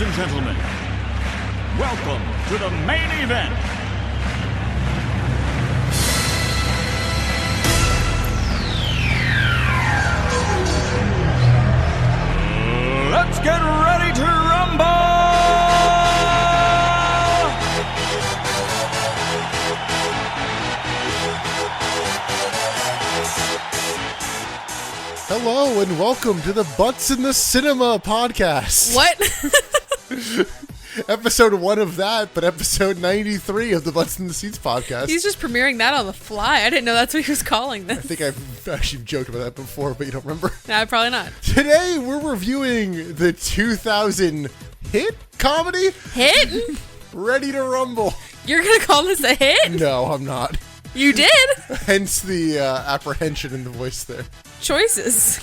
Ladies and gentlemen, welcome to the main event. Let's get ready to rumble! Hello and welcome to the Butts in the Cinema podcast. What? Episode 1 of that, but episode 93 of the Butts in the Seats podcast. He's just premiering that on the fly. I didn't know that's what he was calling this. I think I've actually joked about that before, but you don't remember. No, probably not. Today we're reviewing the 2000 hit comedy, Hit? Ready to Rumble. You're going to call this a hit? No, I'm not. You did? Hence the apprehension in the voice there. Choices.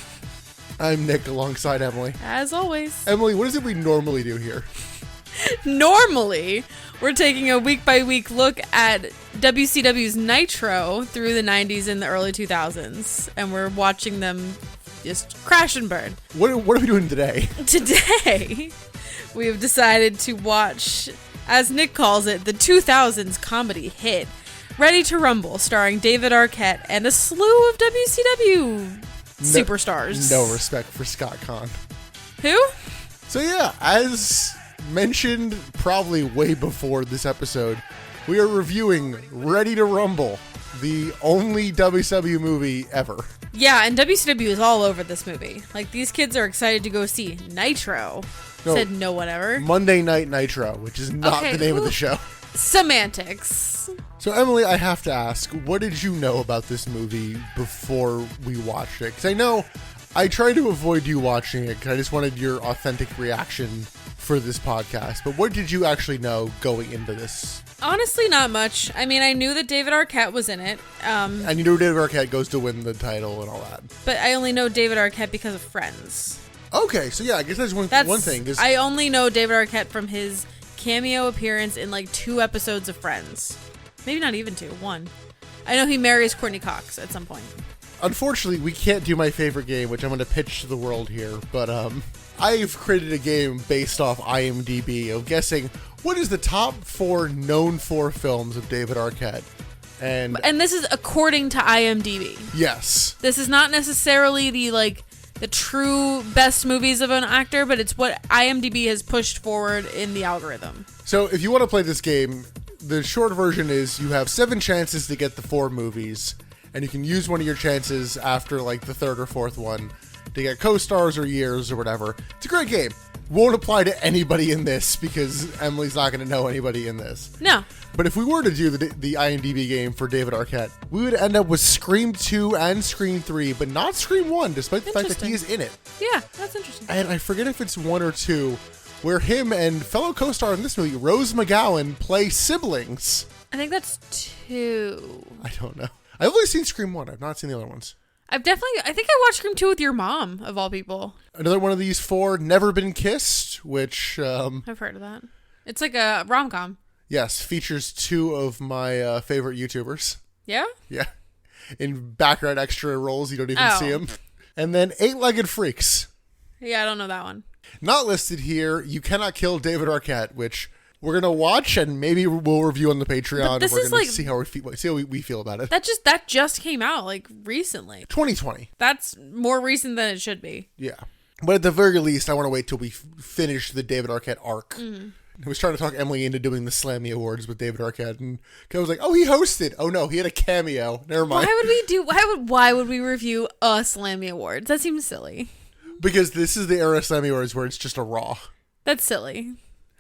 I'm Nick alongside Emily. As always. Emily, what is it we normally do here? Normally, we're taking a week-by-week look at WCW's Nitro through the 90s and the early 2000s. And we're watching them just crash and burn. What are we doing today? Today, we have decided to watch, as Nick calls it, the 2000s comedy hit, Ready to Rumble, starring David Arquette and a slew of WCW superstars. No respect for Scott Conn. Who? So yeah, as mentioned probably way before this episode, we are reviewing Ready to Rumble, the only WCW movie ever. Yeah, and WCW is all over this movie. Like, these kids are excited to go see Nitro. No, Said no one ever. Monday Night Nitro, which is not Okay, the name of the show. Semantics. So Emily, I have to ask, what did you know about this movie before we watched it? Because I know I tried to avoid you watching it because I just wanted your authentic reaction for this podcast. But what did you actually know going into this? Honestly, not much. I mean, I knew that David Arquette was in it. And you know David Arquette goes to win the title and all that. But I only know David Arquette because of Friends. Okay, so yeah, I guess that's one thing. I only know David Arquette from his cameo appearance in like 2 episodes of Friends. Maybe not even 2, 1. I know he marries Courtney Cox at some point. Unfortunately, we can't do my favorite game, which I'm going to pitch to the world here, but I've created a game based off IMDb of guessing what is the top 4 known for films of David Arquette. And this is according to IMDb. Yes. This is not necessarily the true best movies of an actor, but it's what IMDb has pushed forward in the algorithm. So if you want to play this game, the short version is you have 7 chances to get the 4 movies, and you can use one of your chances after like the 3rd or 4th one to get co-stars or years or whatever. It's a great game. Won't apply to anybody in this because Emily's not going to know anybody in this. No. But if we were to do the IMDb game for David Arquette, we would end up with Scream 2 and Scream 3, but not Scream 1, despite the fact that he is in it. Yeah, that's interesting. And I forget if it's 1 or 2, where him and fellow co-star in this movie, Rose McGowan, play siblings. I think that's 2. I don't know. I've only seen Scream 1. I've not seen the other ones. I think I watched Scream 2 with your mom, of all people. Another one of these 4, Never Been Kissed, which... I've heard of that. It's like a rom-com. Yes, features 2 of my favorite YouTubers. Yeah? Yeah. In background extra roles, you don't even see them. And then 8-Legged Freaks. Yeah, I don't know that one. Not listed here, You Cannot Kill David Arquette, which we're going to watch and maybe we'll review on the Patreon. This We're is going to like- see how we feel about it. That just came out like recently. 2020. That's more recent than it should be. Yeah. But at the very least, I want to wait till we finish the David Arquette arc. Mm-hmm. I was trying to talk Emily into doing the Slammy Awards with David Arquette, and I was like, "Oh, he hosted. Oh no, he had a cameo. Never mind." Why would we review a Slammy Awards? That seems silly. Because this is the era of Slammy Awards where it's just a raw. That's silly.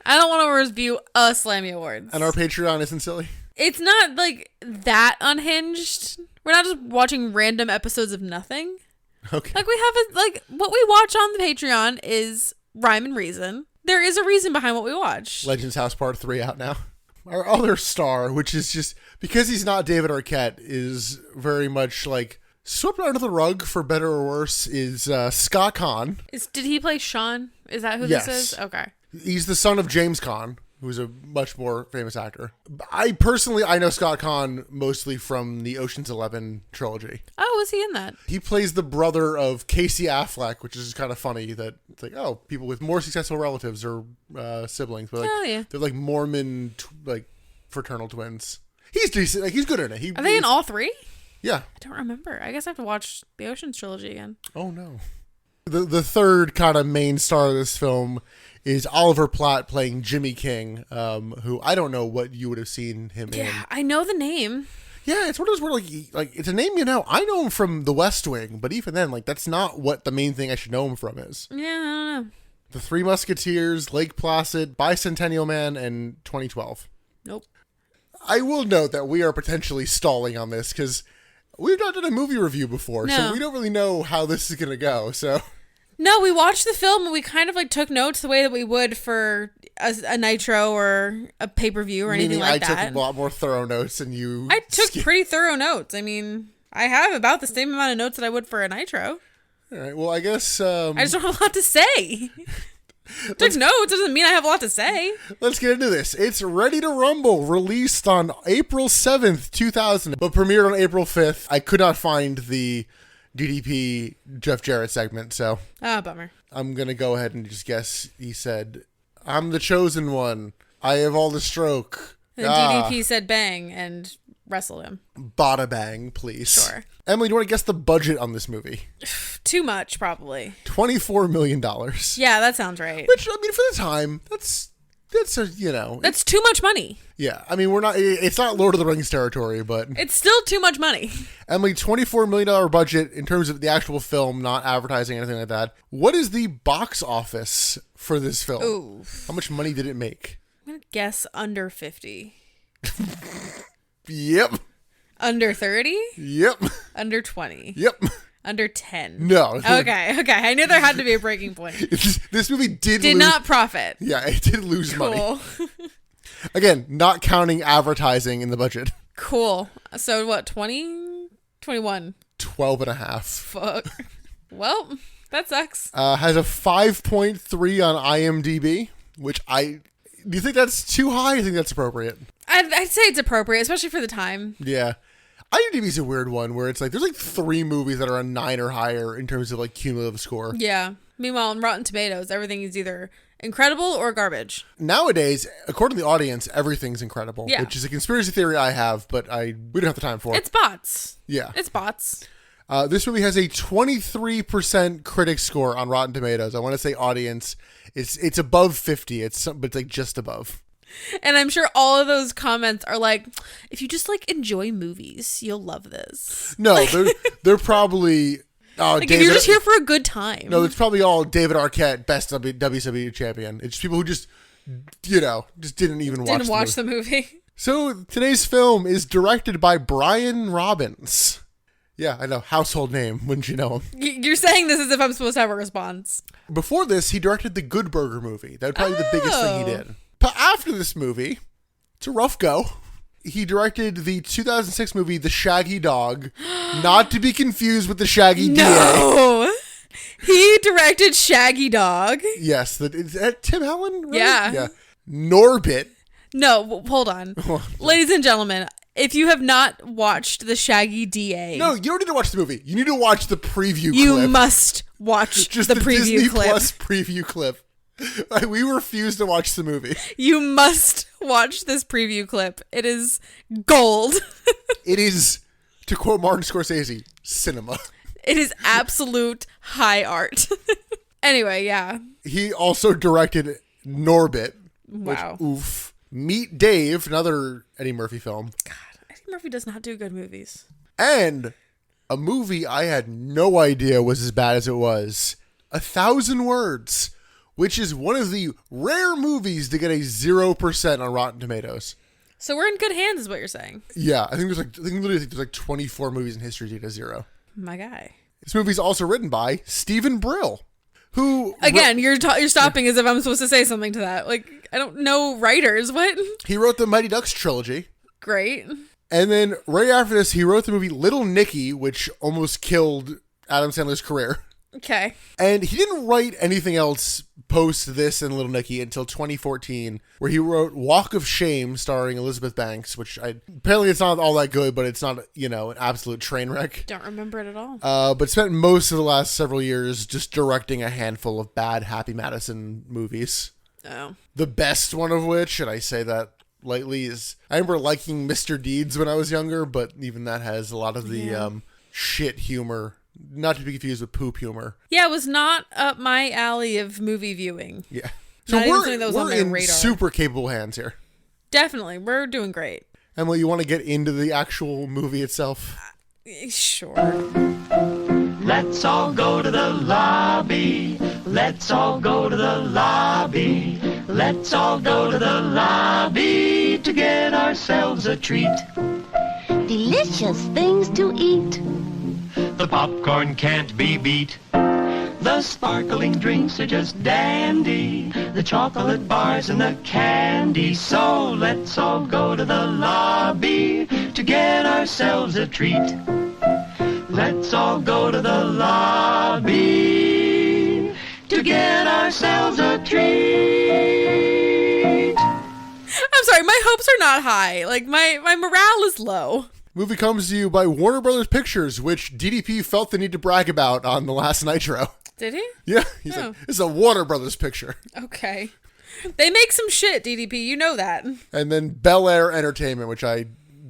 I don't want to review a Slammy Awards. And our Patreon isn't silly. It's not like that unhinged. We're not just watching random episodes of nothing. Okay. Like, we have what we watch on the Patreon is rhyme and reason. There is a reason behind what we watch. Legends House Part 3 out now. Our other star, which is just, because he's not David Arquette, is very much like swept under the rug, for better or worse, is Scott Conn. Did he play Sean? Is that who Yes. this is? Okay. He's the son of James Conn, who's a much more famous actor. I know Scott Conn mostly from the Ocean's 11 trilogy. Oh, was he in that? He plays the brother of Casey Affleck, which is kind of funny that it's like, oh, people with more successful relatives are siblings, but like they're like Mormon fraternal twins. He's decent. Like, he's good in it. Are they in all three? Yeah. I don't remember. I guess I have to watch the Ocean's trilogy again. Oh no. The third kind of main star of this film is Oliver Platt playing Jimmy King, who I don't know what you would have seen him in. Yeah, I know the name. Yeah, it's one of those where like it's a name you know. I know him from The West Wing, but even then, like that's not what the main thing I should know him from is. Yeah, I don't know. The Three Musketeers, Lake Placid, Bicentennial Man, and 2012. Nope. I will note that we are potentially stalling on this because we've not done a movie review before, so we don't really know how this is going to go. So, no, we watched the film and we kind of like took notes the way that we would for a Nitro or a pay-per-view or anything like that. I took a lot more thorough notes than you. I took pretty thorough notes. I mean, I have about the same amount of notes that I would for a Nitro. All right. Well, I guess I just don't have a lot to say. Took notes doesn't mean I have a lot to say. Let's get into this. It's Ready to Rumble, released on April 7th, 2000, but premiered on April 5th. I could not find the DDP Jeff Jarrett segment, so bummer. I'm going to go ahead and just guess he said, "I'm the chosen one. I have all the stroke." And DDP said bang and wrestled him. Bada bang, please. Sure. Emily, do you want to guess the budget on this movie? Too much, probably. $24 million. Yeah, that sounds right. Which, I mean, for the time, that's a, you know. That's too much money. Yeah. I mean, it's not Lord of the Rings territory, but. It's still too much money. Emily, $24 million budget in terms of the actual film, not advertising, anything like that. What is the box office for this film? Ooh. How much money did it make? I'm going to guess under 50. Yep. Under 30? Yep. Under 20? Yep. Under 10? No. Okay. I knew there had to be a breaking point. This movie did not profit. Yeah, it did lose money. Cool. Again, not counting advertising in the budget. Cool. So what, 20? 21? 12 and a half. Fuck. Well, that sucks. Has a 5.3 on IMDb, which do you think that's too high? Or do you think that's appropriate? I'd say it's appropriate, especially for the time. Yeah. IMDb's a weird one where it's like, there's like 3 movies that are a 9 or higher in terms of like cumulative score. Yeah. Meanwhile, on Rotten Tomatoes, everything is either incredible or garbage. Nowadays, according to the audience, everything's incredible. Yeah. Which is a conspiracy theory I have, but we don't have the time for it. It's bots. Yeah. It's bots. This movie has a 23% critic score on Rotten Tomatoes. I want to say audience. It's above 50. But it's like just above. And I'm sure all of those comments are like, if you just like enjoy movies, you'll love this. No, they're probably like if you're just here for a good time. No, it's probably all David Arquette, best WWE champion. It's people who just didn't even watch the movie. So today's film is directed by Brian Robbins. Yeah, I know. Household name. Wouldn't you know him? You're saying this as if I'm supposed to have a response. Before this, he directed the Good Burger movie. That would probably be the biggest thing he did. But after this movie, it's a rough go. He directed the 2006 movie The Shaggy Dog, not to be confused with The Shaggy DA. No! He directed Shaggy Dog. Yes. Is that Tim Allen? Right? Yeah. Norbit. No, hold on. Ladies and gentlemen, if you have not watched The Shaggy DA... No, you don't need to watch the movie. You need to watch the preview clip. You must watch just the Disney preview clip. Plus preview clip. We refuse to watch the movie. You must watch this preview clip. It is gold. It is, to quote Martin Scorsese, cinema. It is absolute high art. Anyway, yeah. He also directed Norbit. Wow. Which, oof. Meet Dave, another Eddie Murphy film. God, Eddie Murphy does not do good movies. And a movie I had no idea was as bad as it was. 1,000 Words, which is one of the rare movies to get a 0% on Rotten Tomatoes. So we're in good hands, is what you're saying. Yeah, I think there's like 24 movies in history to get a 0. My guy. This movie's also written by Stephen Brill, who again you're stopping as if I'm supposed to say something to that. Like I don't know writers. What? He wrote the Mighty Ducks trilogy. Great. And then right after this, he wrote the movie Little Nicky, which almost killed Adam Sandler's career. Okay. And he didn't write anything else post this and Little Nicky until 2014, where he wrote Walk of Shame starring Elizabeth Banks, which apparently it's not all that good, but it's not, an absolute train wreck. Don't remember it at all. But spent most of the last several years just directing a handful of bad Happy Madison movies. Oh. The best one of which, and I say that lightly, is I remember liking Mr. Deeds when I was younger, but even that has a lot of the shit humor. Not to be confused with poop humor. Yeah, it was not up my alley of movie viewing. Yeah. Not even something that was on we're my in radar. super capable hands here. Definitely. We're doing great. Emily, you want to get into the actual movie itself? Sure. Let's all go to the lobby. Let's all go to the lobby. Let's all go to the lobby to get ourselves a treat. Delicious things to eat. The popcorn can't be beat. The sparkling drinks are just dandy. The chocolate bars and the candy. So let's all go to the lobby to get ourselves a treat. Let's all go to the lobby to get ourselves a treat. I'm sorry, my hopes are not high. Like, my morale is low. Movie comes to you by Warner Brothers Pictures, which DDP felt the need to brag about on the last Nitro. Did he? Yeah, he's like, this is a Warner Brothers picture. Okay. They make some shit, DDP. You know that. And then Bel Air Entertainment, which I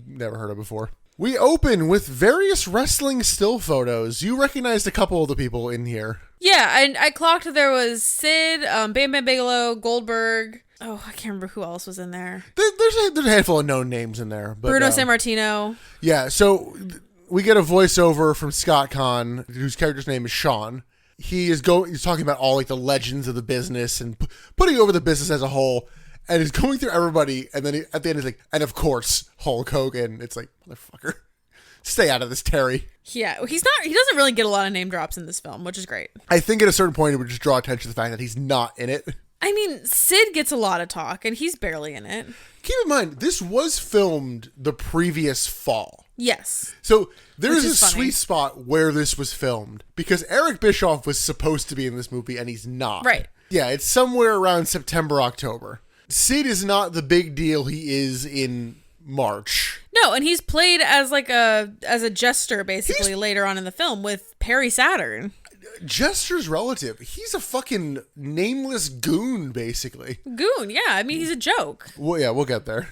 never heard of before. We open with various wrestling still photos. You recognized a couple of the people in here. Yeah, and I clocked there was Sid, Bam Bam Bigelow, Goldberg. Oh, I can't remember who else was in there. There's a handful of known names in there. But, Bruno Sammartino. Yeah, so we get a voiceover from Scott Conn, whose character's name is Sean. He's talking about all like the legends of the business and putting over the business as a whole. And he's going through everybody, and then at the end he's like, and of course, Hulk Hogan. It's like, motherfucker, stay out of this, Terry. Yeah, he doesn't really get a lot of name drops in this film, which is great. I think at a certain point it would just draw attention to the fact that he's not in it. I mean, Sid gets a lot of talk, and he's barely in it. Keep in mind, this was filmed the previous fall. Yes. So there's Which a is funny. sweet spot where this was filmed, because Eric Bischoff was supposed to be in this movie, and he's not. Right. Yeah, it's somewhere around September, October. Sid is not the big deal he is in March. No, and he's played as a jester basically later on in the film with Perry Saturn. Jester's relative. He's a fucking nameless goon, basically. Goon, yeah. I mean, he's a joke. Well, yeah, we'll get there.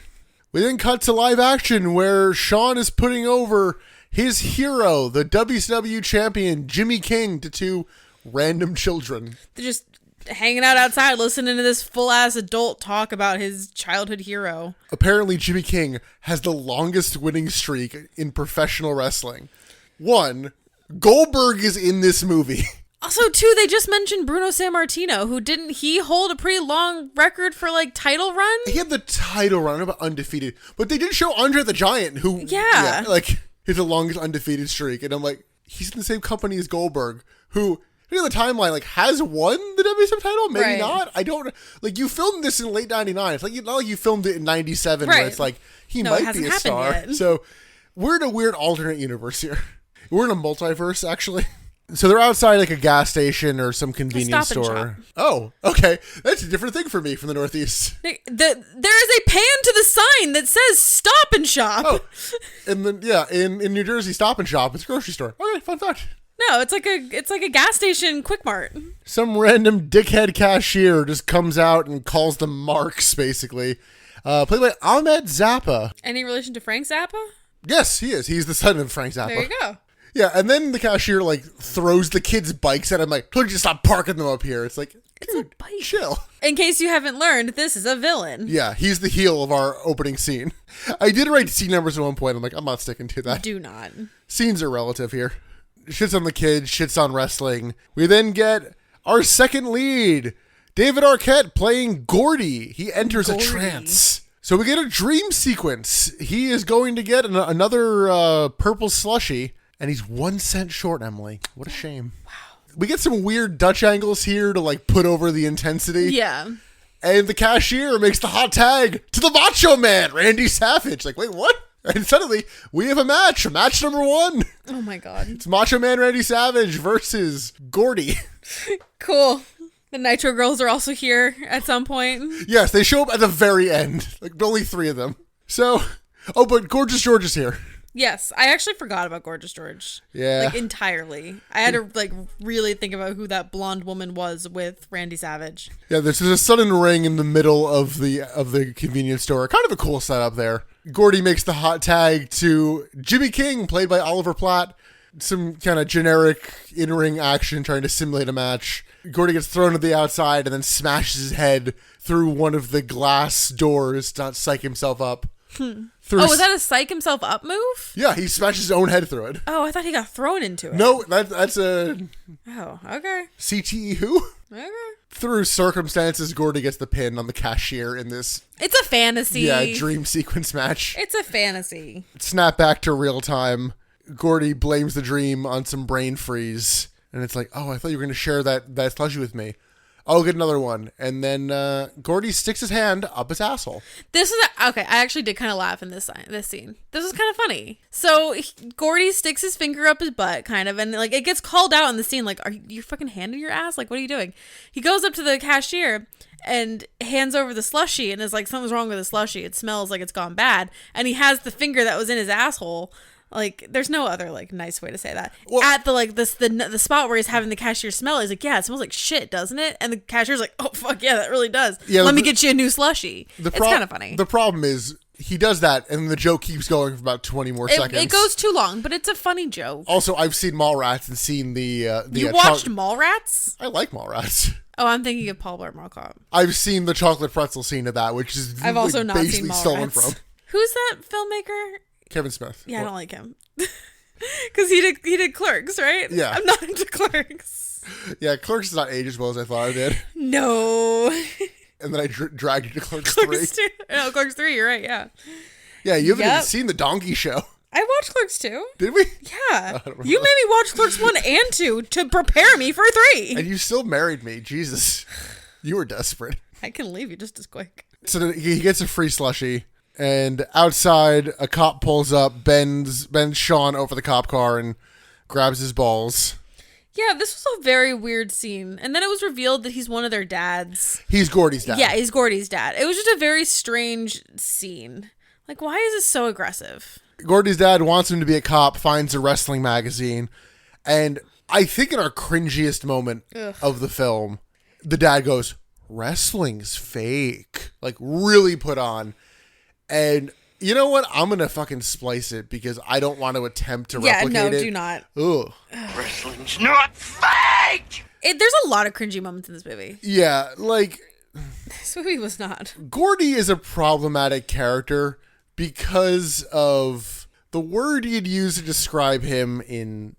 We then cut to live action where Sean is putting over his hero, the WCW champion, Jimmy King, to two random children. They're just hanging out outside listening to this full-ass adult talk about his childhood hero. Apparently, Jimmy King has the longest winning streak in professional wrestling. One, Goldberg is in this movie. Also, too, they just mentioned Bruno Sammartino, who didn't he hold a pretty long record for, like, title run? He had the title run about undefeated, but they did show Andre the Giant, who, Yeah. like, is the longest undefeated streak. And I'm like, he's in the same company as Goldberg, who, you know, the timeline, like, has won the WCW title? Maybe Right. not. I don't, like, you filmed this in late 99. It's like, not like you filmed it in 97, where Right. it's like, he No, it might be hasn't a happened star. yet. So, we're in a weird alternate universe here. We're in a multiverse, actually. So they're outside like a gas station or some convenience Stop and store. Oh, okay. That's a different thing for me from the Northeast. There is a pan to the sign that says Stop and Shop. Oh, and then yeah, in New Jersey, Stop and Shop, it's a grocery store. Okay, fun fact. No, it's like a gas station Quick Mart. Some random dickhead cashier just comes out and calls them Marks, basically. Played by Ahmed Zappa. Any relation to Frank Zappa? Yes, he is. He's the son of Frank Zappa. There you go. Yeah, and then the cashier like throws the kids' bikes at him, like, told you to stop parking them up here. It's like, It's dude, a bike. chill. In case you haven't learned, this is a villain. Yeah, he's the heel of our opening scene. I did write scene numbers at one point. I'm like, I'm not sticking to that. Do not. Scenes are relative here. Shits on the kids, shits on wrestling. We then get our second lead, David Arquette playing Gordy. He enters a trance. So we get a dream sequence. He is going to get another purple slushie, and he's 1 cent short, Emily. What a shame. Wow. We get some weird Dutch angles here to like put over the intensity. Yeah. And the cashier makes the hot tag to the Macho Man, Randy Savage. Like, wait, what? And suddenly, we have a match. Match number 1. Oh my god. It's Macho Man Randy Savage versus Gordy. Cool. The Nitro Girls are also here at some point. Yes, they show up at the very end. Like, only 3 of them. So, but Gorgeous George is here. Yes, I actually forgot about Gorgeous George. Yeah. Like, entirely. I had to, like, really think about who that blonde woman was with Randy Savage. Yeah, there's a sudden ring in the middle of the convenience store. Kind of a cool setup there. Gordy makes the hot tag to Jimmy King, played by Oliver Platt. Some kind of generic in-ring action trying to simulate a match. Gordy gets thrown to the outside and then smashes his head through one of the glass doors to not psych himself up. Was that a psych himself up move? Yeah, he smashed his own head through it. Oh, I thought he got thrown into it. No, that's a Oh, okay. CTE who? Okay. Through circumstances, Gordy gets the pin on the cashier in this It's a fantasy. dream sequence match. It's a fantasy. Snap back to real time. Gordy blames the dream on some brain freeze. And it's like, oh, I thought you were going to share that slushie with me. I'll get another one. And then Gordy sticks his hand up his asshole. Okay, I actually did kind of laugh in this scene. This was kind of funny. So Gordy sticks his finger up his butt, kind of, and like it gets called out in the scene, like, are you fucking hand in your ass? Like, what are you doing? He goes up to the cashier and hands over the slushie and is like, something's wrong with the slushie. It smells like it's gone bad. And he has the finger that was in his asshole. Like, there's no other, like, nice way to say that. Well, at the, like, the spot where he's having the cashier smell, he's like, yeah, it smells like shit, doesn't it? And the cashier's like, oh, fuck, yeah, that really does. Yeah, Let me get you a new slushie. It's kind of funny. The problem is, he does that, and the joke keeps going for about 20 more seconds. It goes too long, but it's a funny joke. Also, I've seen Mallrats and seen the You watched Mallrats? I like Mallrats. Oh, I'm thinking of Paul Blart Mall Cop. I've seen the chocolate pretzel scene of that, which is I've also like, not basically seen stolen Mallrats. from Who's that filmmaker? Kevin Smith. Yeah, I don't like him. Because he did Clerks, right? Yeah. I'm not into Clerks. Yeah, Clerks does not age as well as I thought it did. No. And then I dragged you to Clerks 3. Clerks 2. No, Clerks 3, you're right, yeah. Yeah, you haven't even Yep. seen the Donkey Show. I watched Clerks 2. Did we? Yeah. don't You made me watch Clerks 1 and 2 to prepare me for 3. And you still married me. Jesus. You were desperate. I can leave you just as quick. So then he gets a free slushie, and outside a cop pulls up, bends Sean over the cop car and grabs his balls. Yeah, this was a very weird scene. And then it was revealed that he's one of their dads. He's Gordy's dad. Yeah, he's Gordy's dad. It was just a very strange scene. Like, why is this so aggressive? Gordy's dad wants him to be a cop, finds a wrestling magazine, and I think in our cringiest moment of the film, the dad goes, "Wrestling's fake." Like, really put on. And you know what? I'm going to fucking splice it because I don't want to attempt to replicate it. Yeah, no, do not. Ugh. Wrestling's not fake! There's a lot of cringy moments in this movie. Yeah, like, This movie was not. Gordy is a problematic character because of the word you'd use to describe him in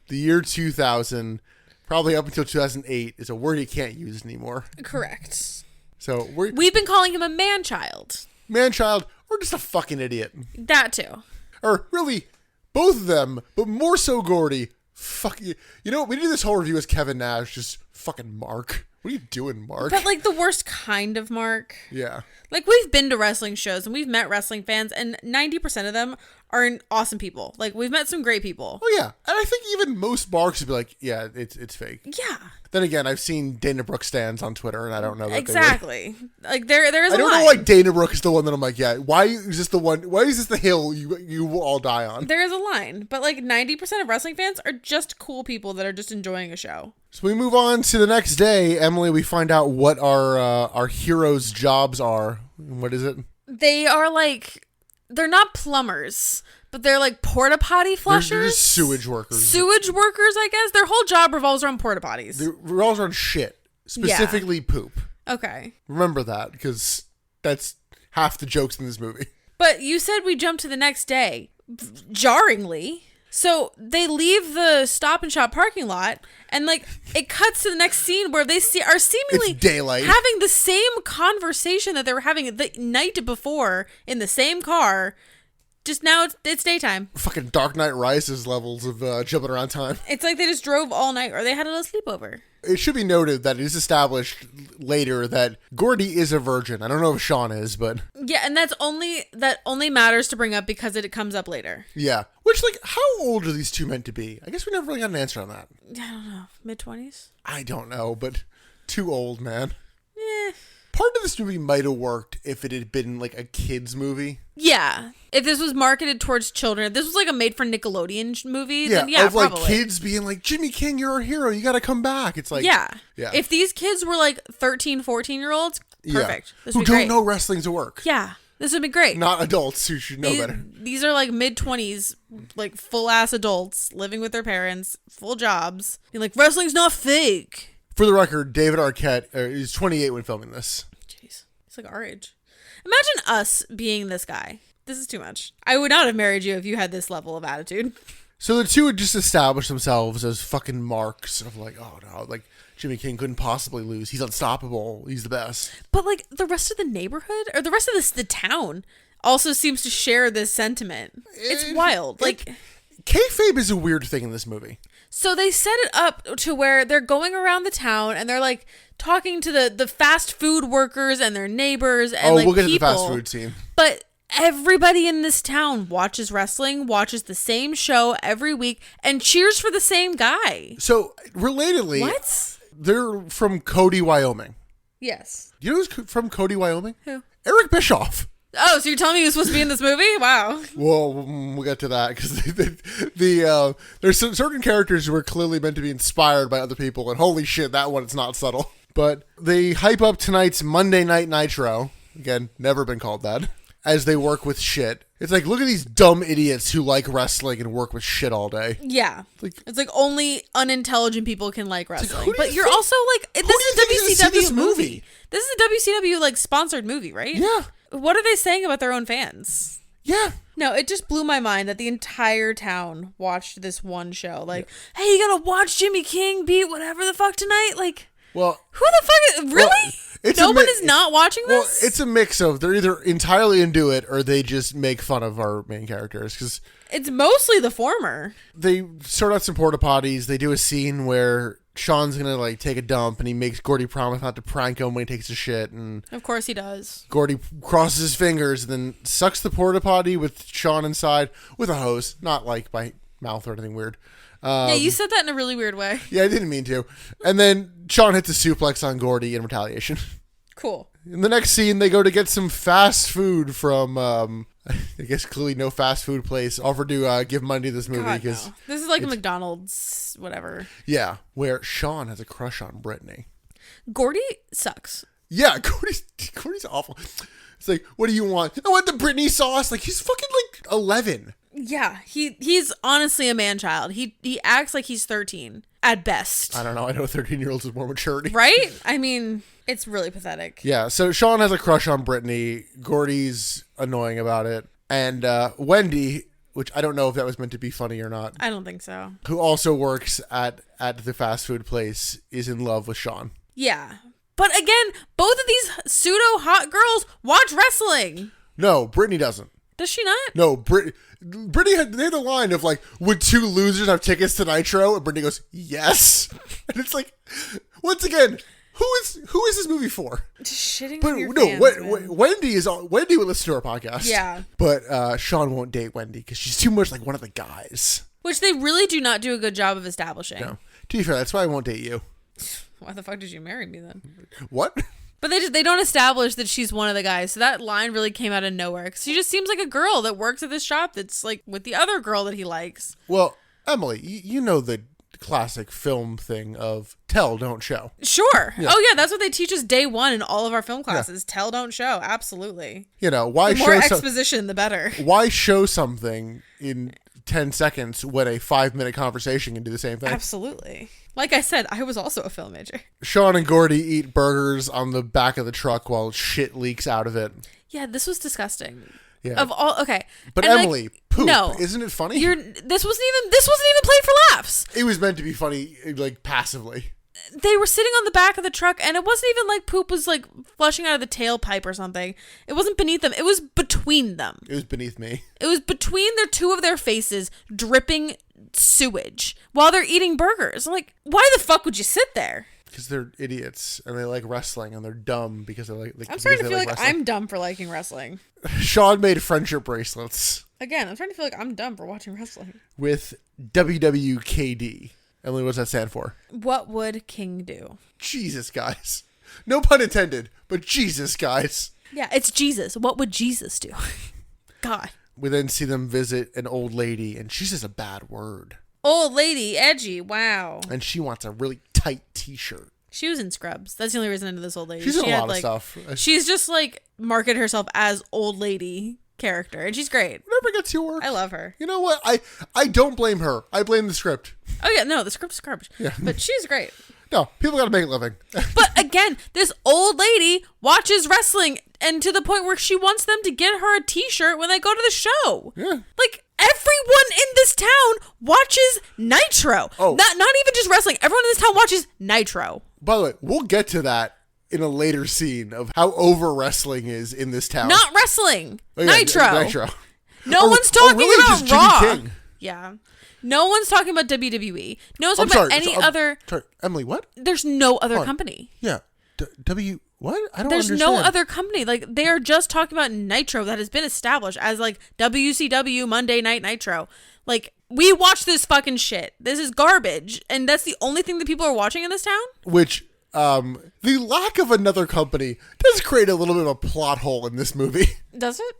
the year 2000, probably up until 2008, is a word you can't use anymore. Correct. So We've been calling him a man-child. man-child, or just a fucking idiot. That too. Or really, both of them, but more so Gordy. Fuck you. You know what? We did this whole review as Kevin Nash, just fucking Mark. What are you doing, Mark? But like the worst kind of Mark. Yeah. Like, we've been to wrestling shows and we've met wrestling fans, and 90% of them are awesome people. Like, we've met some great people. Oh, yeah. And I think even most Marks would be like, yeah, it's fake. Yeah. Then again, I've seen Dana Brooke stands on Twitter, and I don't know that Exactly. Like, there is a I don't line. know why Dana Brooke is the one that I'm like, yeah, why is this the one? Why is this the hill you will all die on? There is a line. But, like, 90% of wrestling fans are just cool people that are just enjoying a show. So we move on to the next day. Emily, we find out what our heroes' jobs are. What is it? They are, like, they're not plumbers, but they're, like, porta potty flushers. They're just sewage workers. Sewage workers, I guess. Their whole job revolves around porta potties. They revolves around shit, specifically poop. Okay. Remember that, because that's half the jokes in this movie. But you said we jumped to the next day. Jarringly. So they leave the Stop and Shop parking lot, and like it cuts to the next scene where they are seemingly It's daylight. having the same conversation that they were having the night before in the same car just now it's daytime. Fucking Dark Knight Rises levels of jumping around time. It's like they just drove all night, or they had a sleepover. It should be noted that it is established later that Gordy is a virgin. I don't know if Sean is, but Yeah, and that only matters to bring up because it comes up later. yeah. Which, like, how old are these two meant to be? I guess we never really got an answer on that. I don't know, mid-20s. I don't know, but too old, man. Eh. Part of this movie might have worked if it had been like a kid's movie. Yeah, if this was marketed towards children, if this was like a made-for-Nickelodeon movie, Yeah, then yeah, of like probably. kids being like, Jimmy King, you're our hero. You got to come back. It's like, Yeah. Yeah. If these kids were like 13, 14-year-olds, perfect. This Who would be don't great. know wrestling's a work. Yeah, this would be great. Not adults who should know better. These are like mid-20s, like full-ass adults living with their parents, full jobs. You're like, wrestling's not fake. For the record, David Arquette is 28 when filming this. Jeez, he's like our age. Imagine us being this guy. This is too much. I would not have married you if you had this level of attitude. So the two had just established themselves as fucking marks of like, oh no, like Jimmy King couldn't possibly lose. He's unstoppable. He's the best. But like the rest of the neighborhood or the rest of the town also seems to share this sentiment. It's wild. Like Kayfabe is a weird thing in this movie. so they set it up to where they're going around the town and they're like talking to the fast food workers and their neighbors and like We'll get people. to the fast food scene. But everybody in this town watches wrestling, watches the same show every week, and cheers for the same guy. So relatedly, What? they're from Cody, Wyoming. Yes. You know who's from Cody, Wyoming? Who? Eric Bischoff. Oh, so you're telling me he was supposed to be in this movie? Wow. Well, we'll get to that because there's some certain characters who are clearly meant to be inspired by other people, and holy shit, that one is not subtle. But they hype up tonight's Monday Night Nitro. Again, never been called that. As they work with shit. It's like, look at these dumb idiots who like wrestling and work with shit all day. Yeah. It's like only unintelligent people can like wrestling. who do But you you're think- also like, this do you think is is gonna a see this WCW movie? movie. This is a WCW like sponsored movie, right? Yeah. What are they saying about their own fans? Yeah. No, it just blew my mind that the entire town watched this one show. Like, hey, you gotta watch Jimmy King beat whatever the fuck tonight? Like, Well, who the fuck is, really? Well, it's no a one mi- is not watching well, this? it's a mix of they're either entirely into it or they just make fun of our main characters because It's mostly the former. they sort out some porta potties. They do a scene where Sean's gonna like take a dump and he makes Gordy promise not to prank him when he takes a shit, and Of course he does. Gordy crosses his fingers and then sucks the porta potty with Sean inside with a hose, not like by mouth or anything weird. Yeah, you said that in a really weird way. Yeah, I didn't mean to. And then Sean hits a suplex on Gordy in retaliation. Cool. In the next scene, they go to get some fast food from, I guess clearly no fast food place offered to give money to this movie God, because, no. This is like a McDonald's, whatever. yeah, where Sean has a crush on Brittany. Gordy sucks. Yeah, Gordy's awful. It's like, what do you want? I want the Brittany sauce. Like, he's fucking like 11. Yeah, he's honestly a man-child. He acts like he's 13 at best. I don't know. I know 13-year-olds with more maturity. Right? I mean, it's really pathetic. Yeah, so Sean has a crush on Brittany. Gordy's annoying about it. And Wendy, which I don't know if that was meant to be funny or not, I don't think so. who also works at the fast food place, is in love with Sean. Yeah. But again, both of these pseudo-hot girls watch wrestling. No, Brittany doesn't. Does she not? No, Brittany had the line of like, would two losers have tickets to Nitro? And Brittany goes, yes. And it's like, once again, who is this movie for? Just shitting But on your no, fans, man. Wendy would listen to our podcast. Yeah. But Sean won't date Wendy because she's too much like one of the guys. Which they really do not do a good job of establishing. No. To be fair, that's why I won't date you. Why the fuck did you marry me then? What? But they don't establish that she's one of the guys. So that line really came out of nowhere. 'Cause she just seems like a girl that works at this shop that's like with the other girl that he likes. Well, Emily, you know the classic film thing of tell, don't show. Sure. Oh yeah, that's what they teach us day one in all of our film classes. Tell, don't show. Absolutely. You know, why The more show exposition, the better. why show something in 10 seconds when a 5-minute conversation can do the same thing? Absolutely. Like I said, I was also a film major. Sean and Gordy eat burgers on the back of the truck while shit leaks out of it. Yeah, this was disgusting. Yeah. Of all, okay. But And, like, Emily, poop. no, Isn't it funny? this wasn't even played for laughs. It was meant to be funny, like, passively. they were sitting on the back of the truck, and it wasn't even like poop was like flushing out of the tailpipe or something. It wasn't beneath them. It was between them. It was beneath me. It was between their two of their faces, dripping sewage while they're eating burgers. I'm like, why the fuck would you sit there? Because they're idiots and they like wrestling and they're dumb because they like. I'm starting to feel like wrestling. I'm dumb for liking wrestling. Sean made friendship bracelets Again, I'm starting to feel like I'm dumb for watching wrestling. with WWKD. Emily, what's that stand for? What would King do? Jesus, guys. No pun intended, but Jesus, guys. Yeah, it's Jesus. What would Jesus do? God. We then see them visit an old lady, and she says a bad word. Old lady, edgy. Wow. And she wants a really tight t-shirt. She was in Scrubs. That's the only reason I know this old lady. She's in She a had, lot of like, stuff. She's just like marketed herself as old lady character, and she's great. Never gets to work. I love her. You know what? I don't blame her. I blame the script. Oh yeah, no, the script's garbage. Yeah. But she's great. No, people got to make a living. But again, this old lady watches wrestling, and to the point where she wants them to get her a t-shirt when they go to the show. Yeah. Like, everyone in this town watches Nitro. Oh. Not even just wrestling. Everyone in this town watches Nitro. By the way, we'll get to that in a later scene of how over wrestling is in this town. Not wrestling. Oh, yeah, Nitro. Nitro. No Or- one's or talking really about just Jimmy Raw. King. Yeah. No one's talking about WWE. No one's I'm talking sorry. about any other. Sorry, Emily, what? There's no other Hold on. company. Yeah. What? I don't There's understand. no other company. Like, they are just talking about Nitro that has been established as like WCW Monday Night Nitro. Like, we watch this fucking shit. This is garbage. And that's the only thing that people are watching in this town? Which, the lack of another company does create a little bit of a plot hole in this movie. Does it?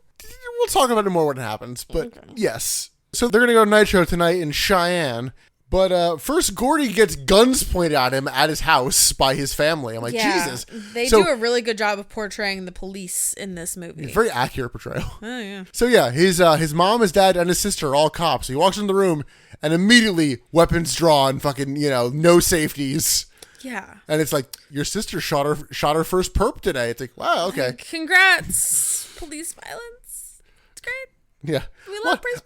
We'll talk about it more when it happens, but yes. So they're going to go to Nitro tonight in Cheyenne. But first, Gordy gets guns pointed at him at his house by his family. I'm like, Jesus. They So- do a really good job of portraying the police in this movie. Very accurate portrayal. Oh, yeah. So yeah, his mom, his dad, and his sister are all cops. So he walks in the room and immediately weapons drawn, fucking, no safeties. Yeah. And it's like, your sister shot her first perp today. It's like, wow, okay. Congrats, police violence. It's great. Yeah. We love police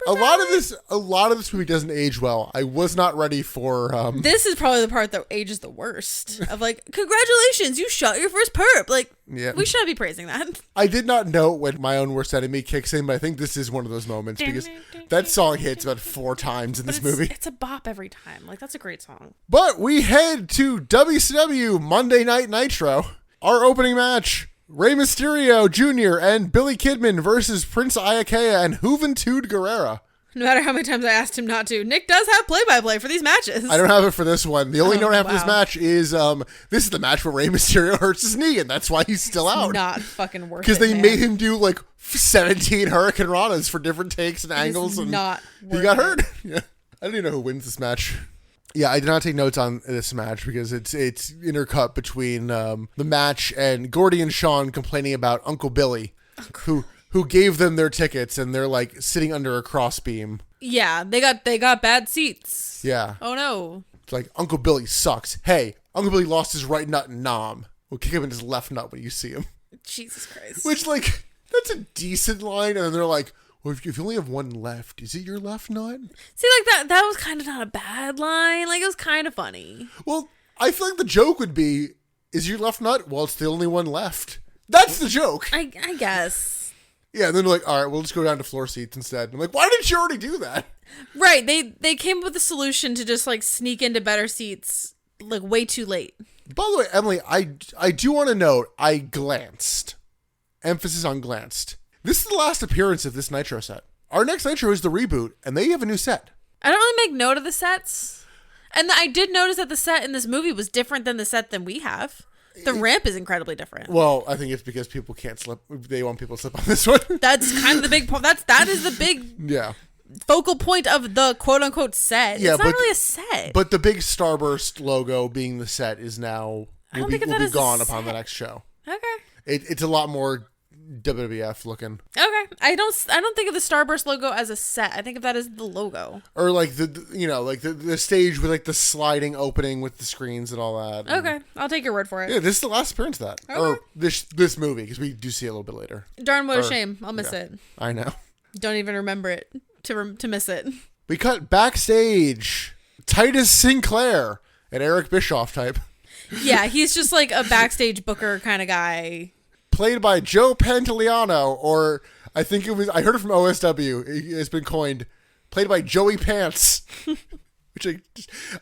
a lot of this movie doesn't age well. I was not ready for This is probably the part that ages the worst. Of like, congratulations, you shot your first perp. Like, Yeah. we shouldn't be praising that. I did not know when My Own Worst Enemy kicks in, but I think this is one of those moments because that song hits about 4 times in this movie. It's a bop every time. Like, that's a great song. But we head to WCW Monday Night Nitro. Our opening match, Rey Mysterio Jr. and Billy Kidman versus Prince Iakea and Juventud Guerrera. No matter how many times I asked him not to, Nick does have play-by-play for these matches. I don't have it for this one. The only note I have for this wow. match is this is the match where Rey Mysterio hurts his knee, and that's why he's still out. Not fucking worth it, Because they man. made him do like 17 Hurricane Ranas for different takes and angles, and not he worth got it. hurt. Yeah, I don't even know who wins this match. Yeah, I did not take notes on this match because it's intercut between the match and Gordy and Sean complaining about Uncle Billy, who gave them their tickets and they're like sitting under a crossbeam. Yeah, they got bad seats. Yeah, Oh no. it's like Uncle Billy sucks. Hey, Uncle Billy lost his right nut in Nam. We'll kick him in his left nut when you see him. Jesus Christ. Which, like, that's a decent line. And then they're like, well, if you only have one left, is it your left nut? See, like that was kind of not a bad line. Like, it was kind of funny. Well, I feel like the joke would be, is your left nut? Well, it's the only one left. That's the joke. I guess. Yeah, and then they're like, all right, we'll just go down to floor seats instead. I'm like, why didn't you already do that? Right. They came up with a solution to just like sneak into better seats like way too late. By the way, Emily, I do want to note, I glanced. Emphasis on glanced. This is the last appearance of this Nitro set. Our next Nitro is the reboot, and they have a new set. I don't really make note of the sets. And I did notice that the set in this movie was different than the set that we have. The ramp is incredibly different. Well, I think it's because people can't slip. They want people to slip on this one. That's kind of the big point. That is the big Yeah. focal point of the quote unquote set. Yeah, it's not but- really a set. But the big Starburst logo being the set is now will don't be think of that as a gone upon the set. next show. Okay. It's a lot more WWF looking, Okay. I don't think of the Starburst logo as a set. I think of that as the logo. or like the stage with like the sliding opening with the screens and all that. And- Okay. I'll take your word for it. Yeah, this is the last appearance of that, or this movie, because we do see it a little bit later. Darn, what a Or- shame. I'll miss yeah. it. I know. Don't even remember it to miss it. We cut backstage. Titus Sinclair, an Eric Bischoff type. Yeah, he's just like a backstage booker kind of guy. Played by Joe Pantoliano, or I think it was, I heard it from OSW. It's been coined, played by Joey Pants, which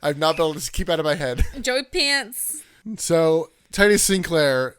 I've not been able to keep out of my head. Joey Pants. So, Titus Sinclair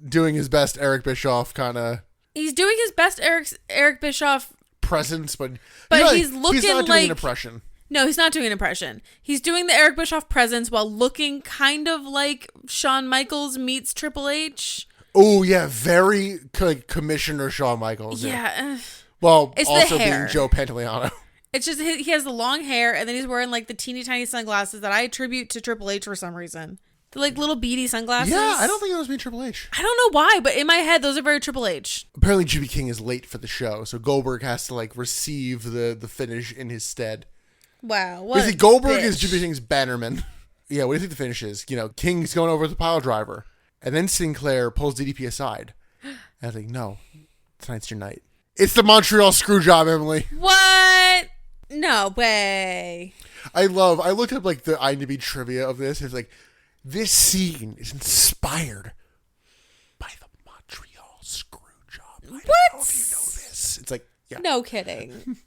doing his best Eric Bischoff kind of He's doing his best Eric Bischoff presence, but he's looking he's not doing like an impression. No, he's not doing an impression. He's doing the Eric Bischoff presence while looking kind of like Shawn Michaels meets Triple H. Oh yeah, very Commissioner Shawn Michaels. Yeah. Well, It's the also hair. being Joe Pantoliano. It's just he has the long hair, and then he's wearing like the teeny tiny sunglasses that I attribute to Triple H for some reason. The like little beady sunglasses. Yeah, I don't think that was me, Triple H. I don't know why, but in my head, those are very Triple H. Apparently, Jimmy King is late for the show, so Goldberg has to like receive the finish in his stead. Wow. What do you think Goldberg is Jimmy King's bannerman? Yeah, what do you think the finish is? You know, King's going over the pile driver, and then Sinclair pulls DDP aside. And I think, no, tonight's your night. It's the Montreal Screwjob, Emily. What? No way. I looked up like the IMDb trivia of this. It's like, this scene is inspired by the Montreal Screwjob. I don't know if you know this. It's like, yeah. No kidding.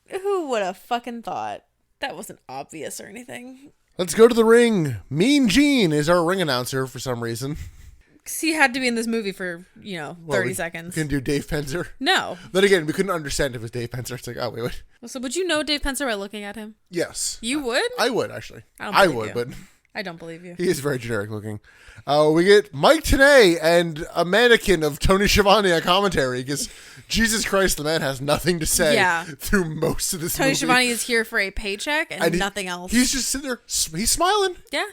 Who would have fucking thought? That wasn't obvious or anything. Let's go to the ring. Mean Gene is our ring announcer for some reason. 'Cause he had to be in this movie for, 30 seconds. We can do Dave Penzer. No. Then again, we couldn't understand if it was Dave Penzer. It's like, oh, wait. So would you know Dave Penzer by looking at him? Yes. You would? I would, actually. I don't believe would, you. but I don't believe you. he is very generic looking. We get Mike Tenay and a mannequin of Tony Schiavone on commentary because Jesus Christ, the man has nothing to say through most of this Tony movie. Schiavone is here for a paycheck and nothing else. He's just sitting there. He's smiling. Yeah.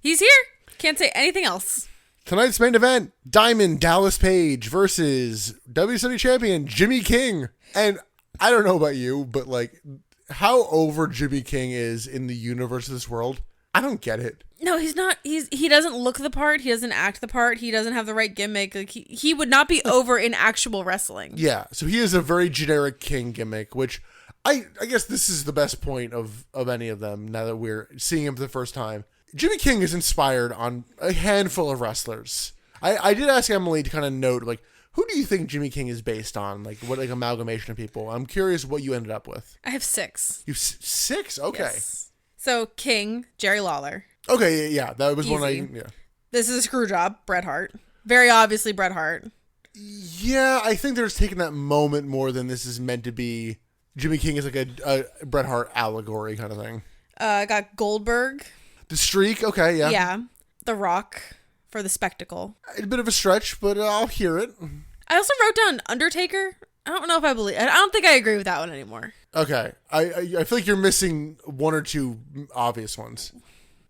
He's here. Can't say anything else. Tonight's main event, Diamond Dallas Page versus WWE Champion Jimmy King. And I don't know about you, but like how over Jimmy King is in the universe of this world, I don't get it. No, he's not. He doesn't look the part. He doesn't act the part. He doesn't have the right gimmick. Like he would not be over in actual wrestling. Yeah, so he is a very generic King gimmick, which I guess this is the best point of any of them now that we're seeing him for the first time. Jimmy King is inspired on a handful of wrestlers. I did ask Emily to kind of note, like, who do you think Jimmy King is based on? Like, what like amalgamation of people? I'm curious what you ended up with. I have 6. You've 6? Okay. Yes. So King, Jerry Lawler. Okay, yeah, that was one Easy. yeah. This is a screw job, Bret Hart. Very obviously Bret Hart. Yeah, I think they're just taking that moment more than this is meant to be. Jimmy King is like a Bret Hart allegory kind of thing. I got Goldberg. The Streak, okay, yeah. Yeah. The Rock for the spectacle. A bit of a stretch, but I'll hear it. I also wrote down Undertaker. I don't know if I believe. I don't think I agree with that one anymore. Okay, I feel like you're missing one or two obvious ones.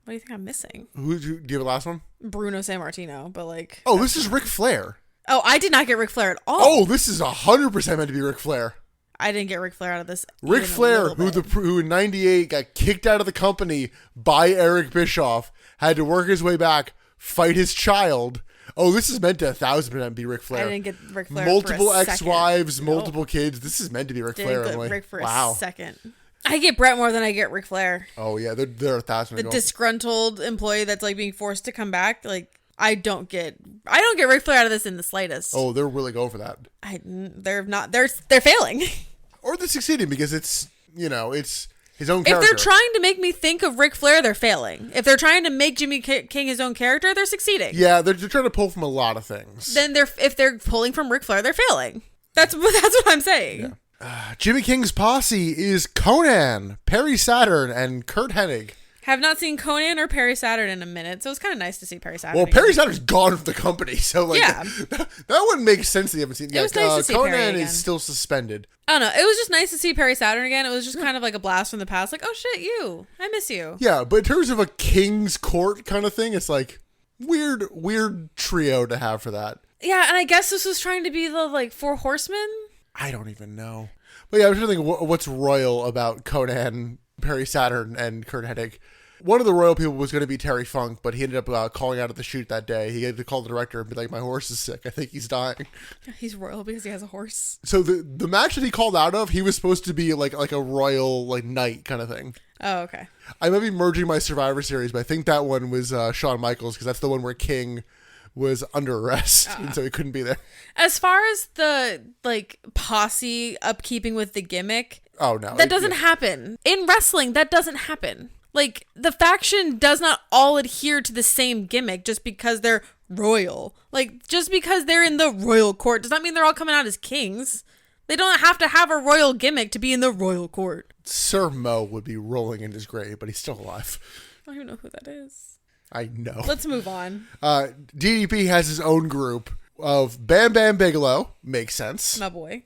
What do you think I'm missing? Do you have a last one? Bruno Sammartino, but like. Oh, this is Ric Flair. Oh, I did not get Ric Flair at all. Oh, this is 100% meant to be Ric Flair. I didn't get Ric Flair out of this. Ric even a Flair, little bit. who in '98 got kicked out of the company by Eric Bischoff, had to work his way back, fight his child. Oh, this is meant to 1,000% be Ric Flair. I didn't get Ric Flair. Multiple for a second. ex-wives, No. multiple kids. This is meant to be Ric Flair. Didn't get Emily. Ric for Wow. a second. I get Bret more than I get Ric Flair. Oh yeah, they're 1,000. The disgruntled employee that's like being forced to come back. Like I don't get Ric Flair out of this in the slightest. Oh, they're really going for that. They're not. They're failing. Or they're succeeding because it's his own If character. they're trying to make me think of Ric Flair, they're failing. If they're trying to make Jimmy King his own character, they're succeeding. Yeah, they're trying to pull from a lot of things. Then if they're pulling from Ric Flair, they're failing. That's what I'm saying. Yeah. Jimmy King's posse is Conan, Perry Saturn, and Kurt Hennig. Have not seen Conan or Perry Saturn in a minute, so it's kind of nice to see Perry Saturn. Well, again. Perry Saturn's gone from the company, so like Yeah. that wouldn't make sense that you haven't seen. It was nice to see Perry Conan again. is still suspended. I don't know. It was just nice to see Perry Saturn again. It was just kind of like a blast from the past. Like, oh shit, I miss you. Yeah, but in terms of a King's Court kind of thing, it's like weird trio to have for that. Yeah, and I guess this was trying to be the like 4 Horsemen. I don't even know. But yeah, I'm trying to think what's royal about Conan, Perry Saturn, and Kurt Hennig. One of the Royal people was going to be Terry Funk, but he ended up calling out at the shoot that day. He had to call the director and be like, my horse is sick. I think he's dying. He's royal because he has a horse. So the match that he called out of, he was supposed to be like a royal like knight kind of thing. Oh, okay. I might be merging my Survivor Series, but I think that one was Shawn Michaels because that's the one where King was under arrest, and so he couldn't be there. As far as the like posse upkeeping with the gimmick, Oh no, that doesn't happen in wrestling. That doesn't happen. Like the faction does not all adhere to the same gimmick just because they're royal. Like just because they're in the royal court does not mean they're all coming out as kings. They don't have to have a royal gimmick to be in the royal court. Sir Mo would be rolling in his grave, but he's still alive. I don't even know who that is. I know. Let's move on. DDP has his own group of Bam Bam Bigelow, makes sense. My boy.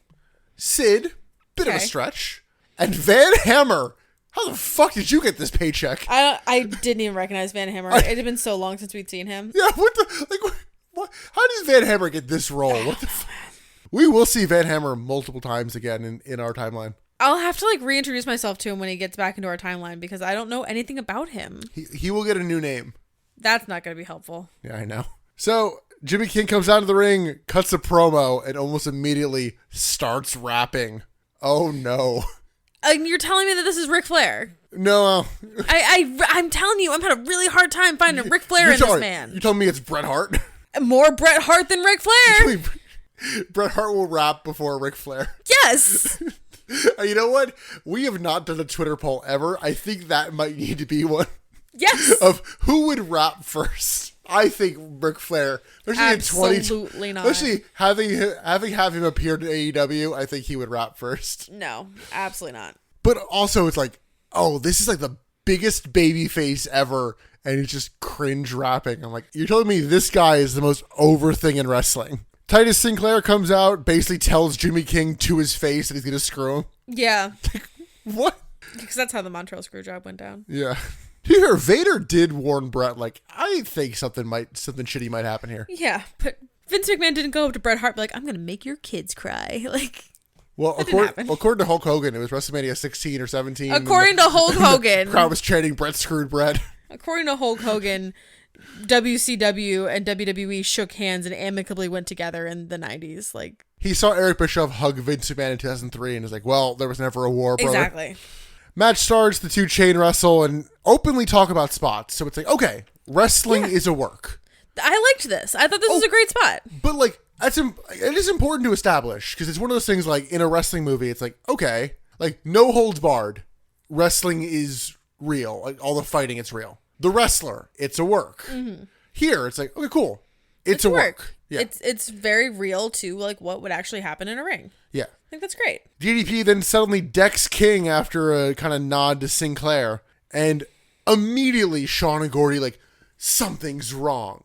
Sid, bit of a Okay. stretch. And Van Hammer. How the fuck did you get this paycheck? I didn't even recognize Van Hammer. It had been so long since we'd seen him. Yeah, what the, like, what, how does Van Hammer get this role? What the fuck? We will see Van Hammer multiple times again in our timeline. I'll have to like reintroduce myself to him when he gets back into our timeline because I don't know anything about him. He will get a new name. That's not going to be helpful. Yeah, I know. So Jimmy King comes out of the ring, cuts a promo, and almost immediately starts rapping. Oh no. And you're telling me that this is Ric Flair? No. I'm telling you, I'm having a really hard time finding Ric Flair in this man. You told me it's Bret Hart? More Bret Hart than Ric Flair. Bret Hart will rap before Ric Flair. Yes. You know what? We have not done a Twitter poll ever. I think that might need to be one. Yes. Of who would rap first. I think Ric Flair. Especially Absolutely in not. Especially having him appear to AEW, I think he would rap first. No, absolutely not. But also it's like, oh, this is like the biggest baby face ever, and he's just cringe rapping. I'm like, you're telling me this guy is the most over thing in wrestling? Titus Sinclair comes out, basically tells Jimmy King to his face that he's gonna screw him. Yeah. What? Because that's how the Montreal Screwjob went down. Yeah. Here, Vader did warn Brett, like, I think something shitty might happen here. Yeah, but Vince McMahon didn't go up to Bret Hart and be like, I'm going to make your kids cry. Like, Well, that didn't happen. according to Hulk Hogan, it was WrestleMania 16 or 17. According to Hulk Hogan. The crowd was chanting, Brett screwed Brett. According to Hulk Hogan, WCW and WWE shook hands and amicably went together in the 90s. Like, He saw Eric Bischoff hug Vince McMahon in 2003 and was like, well, there was never a war, brother. exactly. Match starts, the two chain wrestle and openly talk about spots. So it's like, okay, wrestling is a work. I liked this. I thought this was a great spot. But like, it is important to establish because it's one of those things like in a wrestling movie, it's like, okay, like no holds barred. Wrestling is real. Like all the fighting, it's real. The wrestler, it's a work. Mm-hmm. Here, it's like, okay, cool. It's a work. Yeah. It's very real to like what would actually happen in a ring. Yeah. I think that's great. DDP then suddenly decks King after a kind of nod to Sinclair. And immediately Sean and Gordy like, something's wrong.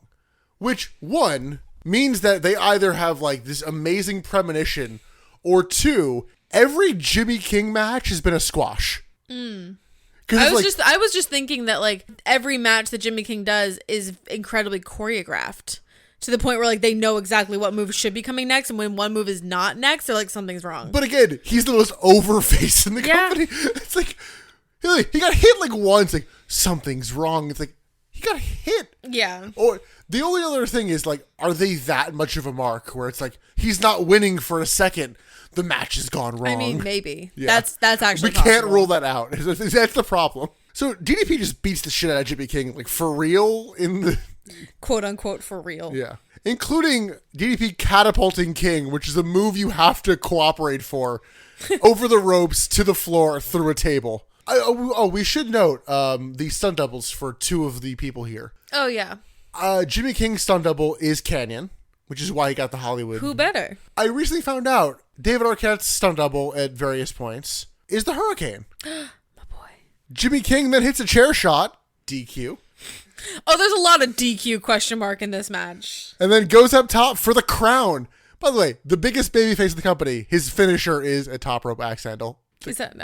Which, one, means that they either have like this amazing premonition, or two, every Jimmy King match has been a squash. I was just thinking that like every match that Jimmy King does is incredibly choreographed to the point where like they know exactly what move should be coming next, and when one move is not next, they're like something's wrong. But again, he's the most over face in the company. It's like he got hit like once, like something's wrong. It's like he got hit. Yeah. Or the only other thing is like, are they that much of a mark where it's like he's not winning for a second, the match has gone wrong? I mean, maybe. Yeah. That's actually we can't possible. rule that out. That's the problem. So DDP just beats the shit out of Jimmy King, like for real in the quote unquote for real. yeah, including DDP catapulting King, which is a move you have to cooperate for, over the ropes to the floor through a table. We should note the stunt doubles for two of the people here. Oh yeah. Jimmy King's stunt double is Canyon, which is why he got the Hollywood. Who better? I recently found out David Arquette's stunt double at various points is the Hurricane. My boy. Jimmy King then hits a chair shot, DQ, Oh, there's a lot of DQ question mark in this match. and then goes up top for the crown. By the way, the biggest babyface of the company, his finisher is a top rope axe handle. Is that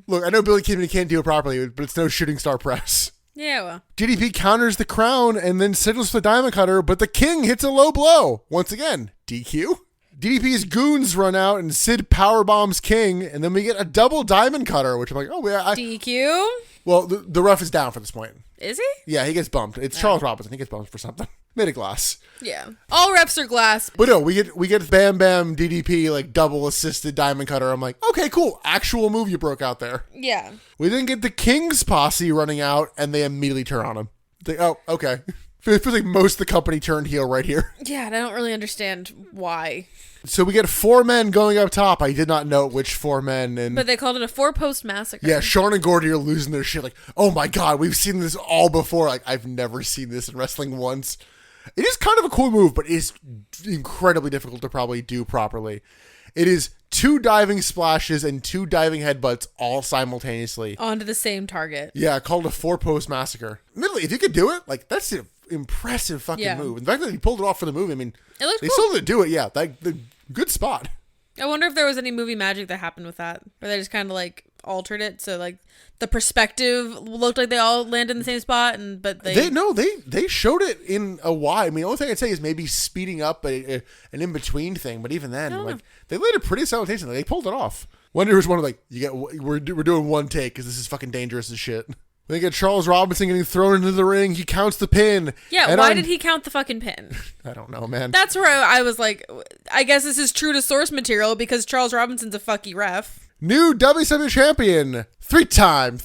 Look, I know Billy Kidman can't do it properly, but it's no shooting star press. yeah, well. DDP counters the crown and then signals for the diamond cutter, but the King hits a low blow. Once again, DQ. DDP's goons run out and Sid powerbombs King, and then we get a double diamond cutter, which I'm like, oh, yeah. DQ? Well, the ref is down for this point. Is he? Yeah, he gets bumped. It's Charles Robinson. He gets bumped for something. Made of glass. Yeah. All refs are glass. But no, we get Bam Bam DDP, like double assisted diamond cutter. I'm like, okay, cool. Actual move you broke out there. Yeah. We then get the King's posse running out, and they immediately turn on him. Oh, okay. It feels like most of the company turned heel right here. Yeah, and I don't really understand why. So we get 4 men going up top. I did not note which 4 men. And But they called it a 4-post massacre. yeah, Sean and Gordy are losing their shit. Like, oh my God, we've seen this all before. Like, I've never seen this in wrestling once. It is kind of a cool move, but it is incredibly difficult to probably do properly. It is 2 diving splashes and 2 diving headbutts all simultaneously. Onto the same target. Yeah, called a 4-post massacre. Admittedly, if you could do it, like, that's an impressive fucking move. And the fact that he pulled it off for the movie, I mean, It looked they cool. still didn't do it. Yeah, the good spot. I wonder if there was any movie magic that happened with that, where they just kind of like altered it, so like the perspective looked like they all landed in the same spot, and but they They showed it in a Y. I mean, the only thing I'd say is maybe speeding up an in between thing, but even then, like they laid it pretty simultaneously. They pulled it off. Wonder was one of like we're doing one take because this is fucking dangerous as shit. We get Charles Robinson getting thrown into the ring. He counts the pin. Yeah, and why did he count the fucking pin? I don't know, man. That's where I was like, I guess this is true to source material because Charles Robinson's a fucky ref. New WWE champion. 3 time.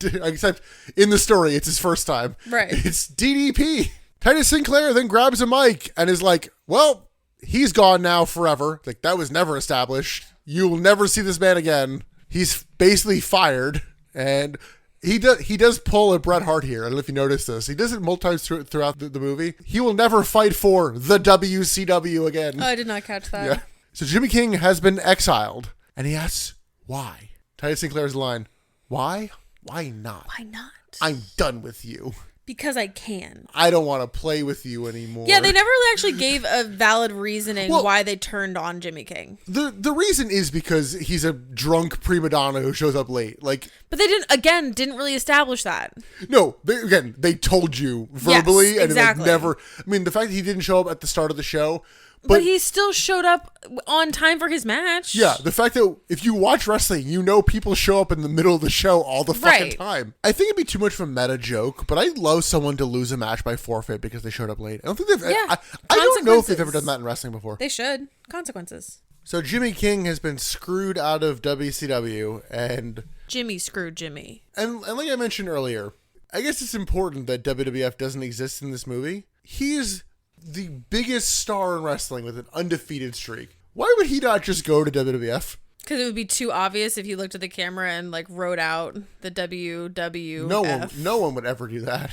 Except in the story, it's his first time. Right. It's DDP. Titus Sinclair then grabs a mic and is like, well, he's gone now forever. Like, that was never established. You will never see this man again. He's basically fired. And he does pull a Bret Hart here. I don't know if you noticed this. He does it multiple times throughout the movie. He will never fight for the WCW again. Oh, I did not catch that. Yeah. So Jimmy King has been exiled, and he asks, why? Titus Sinclair's line, why? Why not? Why not? I'm done with you. Because I can. I don't want to play with you anymore. Yeah, they never really actually gave a valid reasoning Well- why they turned on Jimmy King. The reason is because he's a drunk prima donna who shows up late. Like, But they didn't really establish that. no, they told you verbally, Yes, and exactly. like never. I mean, the fact that he didn't show up at the start of the show, But he still showed up on time for his match. yeah, the fact that if you watch wrestling, you know people show up in the middle of the show all the fucking Right. time. I think it'd be too much of a meta joke, but I'd love someone to lose a match by forfeit because they showed up late. I don't think they've. Yeah, I don't know if they've ever consequences. done that in wrestling before. They should. Consequences. So Jimmy King has been screwed out of WCW, and Jimmy screwed Jimmy. like I mentioned earlier, I guess it's important that WWF doesn't exist in this movie. He's the biggest star in wrestling with an undefeated streak. Why would he not just go to WWF? Because it would be too obvious if you looked at the camera and like wrote out the WWF. No one would ever do that.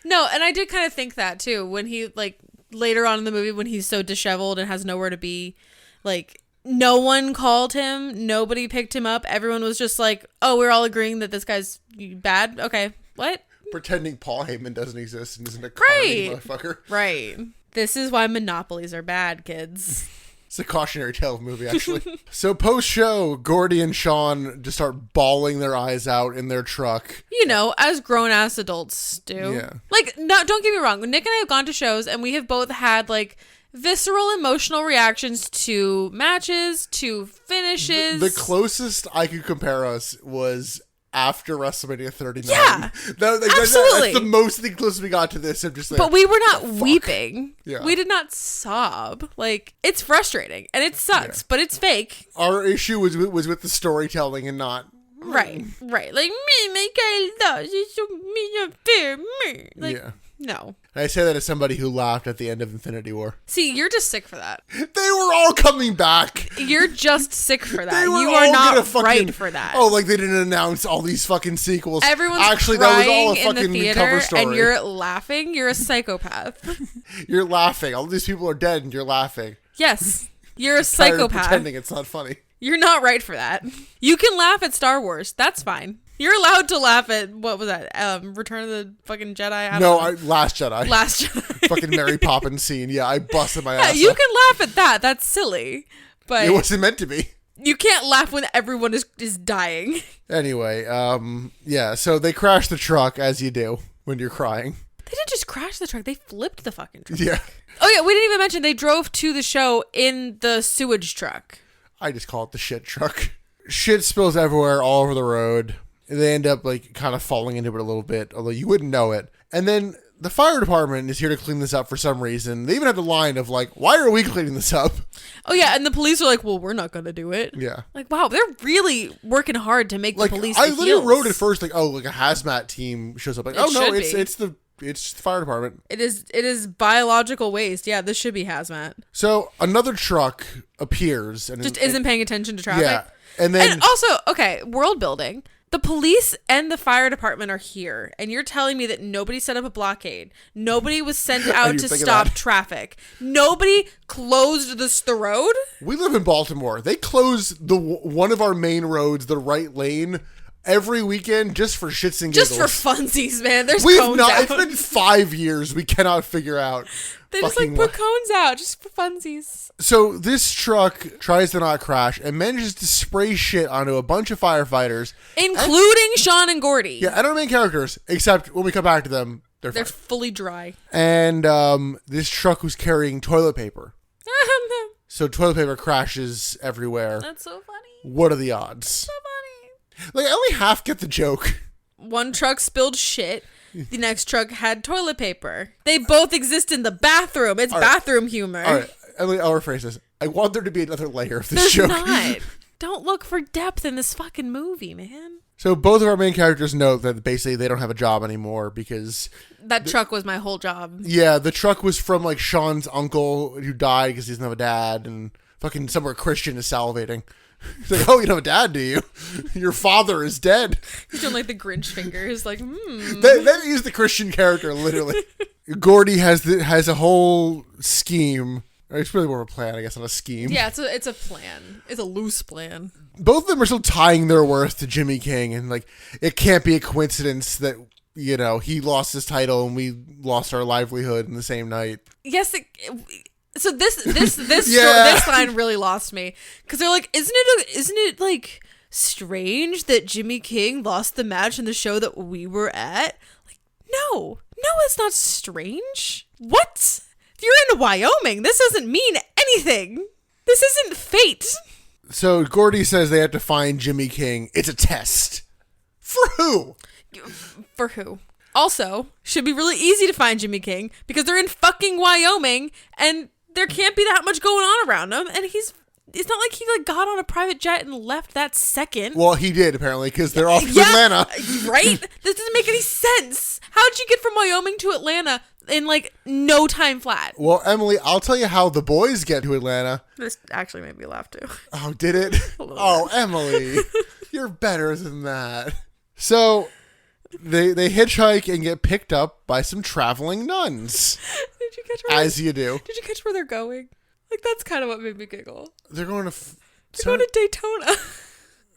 No, and I did kind of think that too when he like later on in the movie when he's so disheveled and has nowhere to be, like no one called him, nobody picked him up. Everyone was just like, "Oh, we're all agreeing that this guy's bad." Okay, what? Pretending Paul Heyman doesn't exist and isn't a carny Right. motherfucker. Right. This is why monopolies are bad, kids. It's a cautionary tale movie, actually. So post-show, Gordy and Sean just start bawling their eyes out in their truck. You know, as grown-ass adults do. Yeah. Like, no, don't get me wrong. Nick and I have gone to shows, and we have both had, like, visceral emotional reactions to matches, to finishes. The closest I could compare us was after WrestleMania 39. Yeah, Absolutely. absolutely. That's the closest we got to this. I'm just like, But we were not weeping. Yeah. We did not sob. Like, it's frustrating, and it sucks, but it's fake. our issue was with the storytelling and not. Right. Like, me, my guy loves you, so me, not fair, me. Like, Yeah. no. And I say that as somebody who laughed at the end of Infinity War. See, you're just sick for that. They were all coming back. You're just sick for that. They were You all are gonna not fucking, right for that. Oh, like they didn't announce all these fucking sequels. Everyone's Actually, that was all a crying in fucking the cover theater, story. and you're laughing. You're a psychopath. You're laughing. All these people are dead, and you're laughing. Yes, you're a Tired of psychopath. pretending it's not funny. You're not right for that. You can laugh at Star Wars. That's fine. You're allowed to laugh at, what was that? Return of the fucking Jedi? I don't know. Last Jedi. Last Jedi. Fucking Mary Poppins scene. Yeah, I busted my Yeah, ass. you up. can laugh at that. That's silly. But It wasn't meant to be. you can't laugh when everyone is dying. Anyway, yeah. So they crash the truck as you do when you're crying. They didn't just crash the truck. They flipped the fucking truck. Yeah. Oh, yeah. We didn't even mention they drove to the show in the sewage truck. I just call it the shit truck. Shit spills everywhere, all over the road. They end up like kind of falling into it a little bit, although you wouldn't know it. And then the fire department is here to clean this up for some reason. They even have the line of like, why are we cleaning this up? Oh yeah, and the police are like, well, we're not gonna do it. Yeah. Like, wow, they're really working hard to make Like, the police I the literally heels. wrote at first like, oh, like a hazmat team shows up. Like, It oh no, should it's be. the fire department. It is biological waste. Yeah, this should be hazmat. So another truck appears and Just isn't paying attention to traffic. Yeah. And then And also, okay, world building. The police and the fire department are here, and you're telling me that nobody set up a blockade. Nobody was sent out didn't to think of stop that. traffic. Nobody closed the road. we live in Baltimore. They close one of our main roads, the right lane, every weekend just for shits and giggles. Just for funsies, man. There's We've cones not. out. It's been 5 years. We cannot figure out. They just like fucking put why. cones out just for funsies. So this truck tries to not crash and manages to spray shit onto a bunch of firefighters, Including Sean and Gordy. yeah, and our main characters. Except when we come back to them, they're They're fine. fully dry. And this truck was carrying toilet paper, so toilet paper crashes everywhere. That's so funny. What are the odds? So funny. Like I only half get the joke. One truck spilled shit. The next truck had toilet paper. They both exist in the bathroom. It's bathroom humor. All right, Emily, I'll rephrase this. I want there to be another layer of this There's joke. not. Don't look for depth in this fucking movie, man. So both of our main characters note that basically they don't have a job anymore because, That truck was my whole job. yeah, the truck was from like Sean's uncle who died because he doesn't have a dad, and fucking somewhere Christian is salivating. He's like, oh, you don't have a dad, do you? Your father is dead. He's doing like the Grinch fingers, like, That is the Christian character, literally. Gordy has a whole scheme. Or it's really more of a plan, I guess, not a scheme. Yeah, it's a plan. It's a loose plan. Both of them are still tying their worth to Jimmy King, and like it can't be a coincidence that he lost his title and we lost our livelihood in the same night. Yes. So this Yeah. this line really lost me because they're like, isn't it like strange that Jimmy King lost the match in the show that we were at? Like, no, it's not strange. What? If you're in Wyoming, this doesn't mean anything. This isn't fate. So Gordy says they have to find Jimmy King. It's a test. For who? For who? Also, should be really easy to find Jimmy King because they're in fucking Wyoming and there can't be that much going on around him. And it's not like he like got on a private jet and left that second. Well, he did apparently because they're off to Yeah, Atlanta. Right? This doesn't make any sense. How'd you get from Wyoming to Atlanta in like no time flat? Well, Emily, I'll tell you how the boys get to Atlanta. This actually made me laugh too. Oh, did it? Oh, Emily, you're better than that. So they hitchhike and get picked up by some traveling nuns, Did you catch where as you do. Did you catch where they're going? Like that's kind of what made me giggle. They're going to. They're going to Daytona.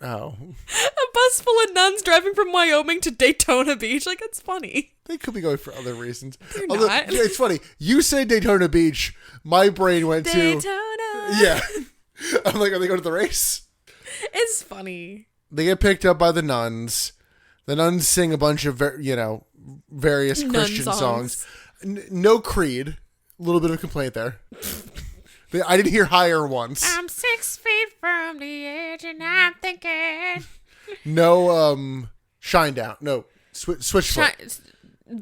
Oh, A bus full of nuns driving from Wyoming to Daytona Beach. Like, it's funny. they could be going for other reasons. They're Although, not. yeah, it's funny. You said Daytona Beach. My brain went Daytona. to. Yeah. I'm like, are they going to the race? It's funny. They get picked up by the nuns. The nuns sing a bunch of, various Nun Christian songs. No Creed. A little bit of complaint there. I didn't hear higher once. I'm 6 feet from the edge and I'm thinking. No Shine Down. No Switchfoot.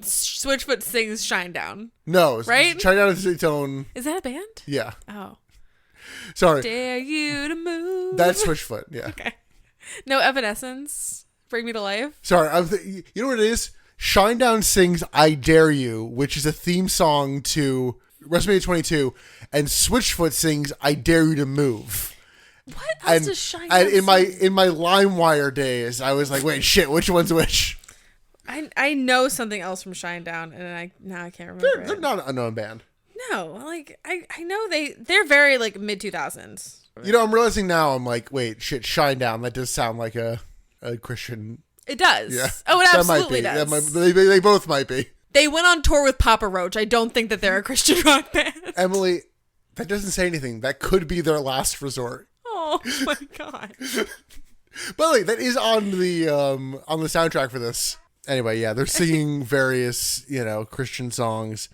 Switchfoot sings Shine Down. No. Right? Shine Down is its own. Is that a band? Yeah. Oh. Sorry. Dare you to move. That's Switchfoot. Yeah. Okay. No Evanescence. Bring Me to Life. Sorry. You know what it is? Shinedown sings I Dare You, which is a theme song to WrestleMania 22, and Switchfoot sings I Dare You to Move. What else does Shine Down And in my sing? LimeWire days, I was like, wait, shit, which one's which? I know something else from Shine Down, and now I can't remember They're it. not an unknown band. No, like I know they're very like mid 2000s. You know, I'm realizing now, I'm like, wait, shit, Shinedown, that does sound like a Christian. It does. Yeah. Oh, it That absolutely might be. does. They both might be. They went on tour with Papa Roach. I don't think that they're a Christian rock band. Emily, that doesn't say anything. That could be their last resort. Oh my god. By the way, that is on the soundtrack for this. Anyway, yeah, they're singing various, Christian songs.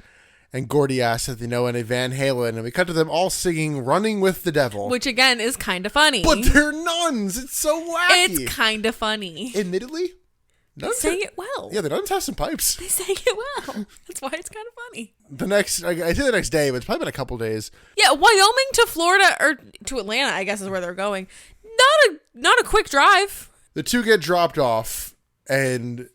And Gordy asks if they know any Van Halen, and we cut to them all singing Running with the Devil. Which again is kind of funny. But they're nuns. It's so wacky. It's kind of funny. Admittedly, Nuns Sang it well. Yeah, the nuns have some pipes. They sang it well. That's why it's kind of funny. I say the next day, but it's probably been a couple days. Yeah, Wyoming to Florida or to Atlanta, I guess is where they're going. Not a quick drive. The two get dropped off, and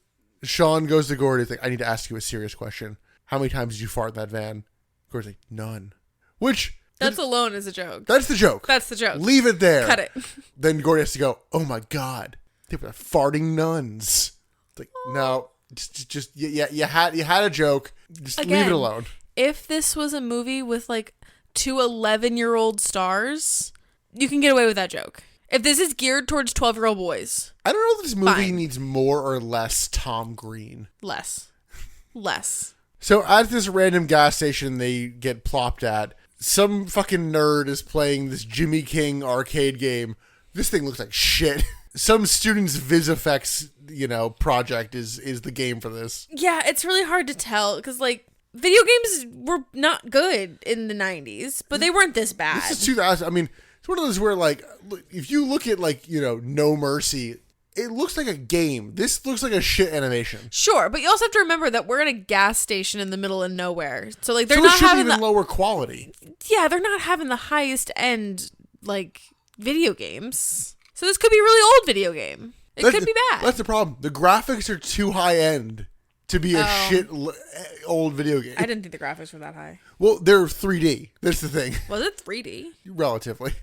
Sean goes to Gordy. He's like, I need to ask you a serious question. How many times did you fart in that van? Gordy's like, none. Which... That's alone is a joke. That's the joke. That's the joke. Leave it there. Cut it. Then Gordy has to go, oh my God. They were farting nuns. It's like, no. Just you had a joke. Just Again, leave it alone. If this was a movie with like two 11-year-old stars, you can get away with that joke. If this is geared towards 12-year-old boys, I don't know if this movie Fine. needs more or less Tom Green. less. So at this random gas station they get plopped at, some fucking nerd is playing this Jimmy King arcade game. This thing looks like shit. Some student's VisFX, project is the game for this. Yeah, it's really hard to tell because like video games were not good in the 90s, but they weren't this bad. This is 2000. I mean, it's one of those where like, if you look at like, No Mercy, it looks like a game. This looks like a shit animation. Sure, but you also have to remember that we're in a gas station in the middle of nowhere. So like they're So it not should be having even the, lower quality. yeah, they're not having the highest end like video games. So this could be a really old video game. It could be bad. That's the problem. The graphics are too high end to be a old video game. I didn't think the graphics were that high. Well, they're 3D. That's the thing. Was it 3D? Relatively.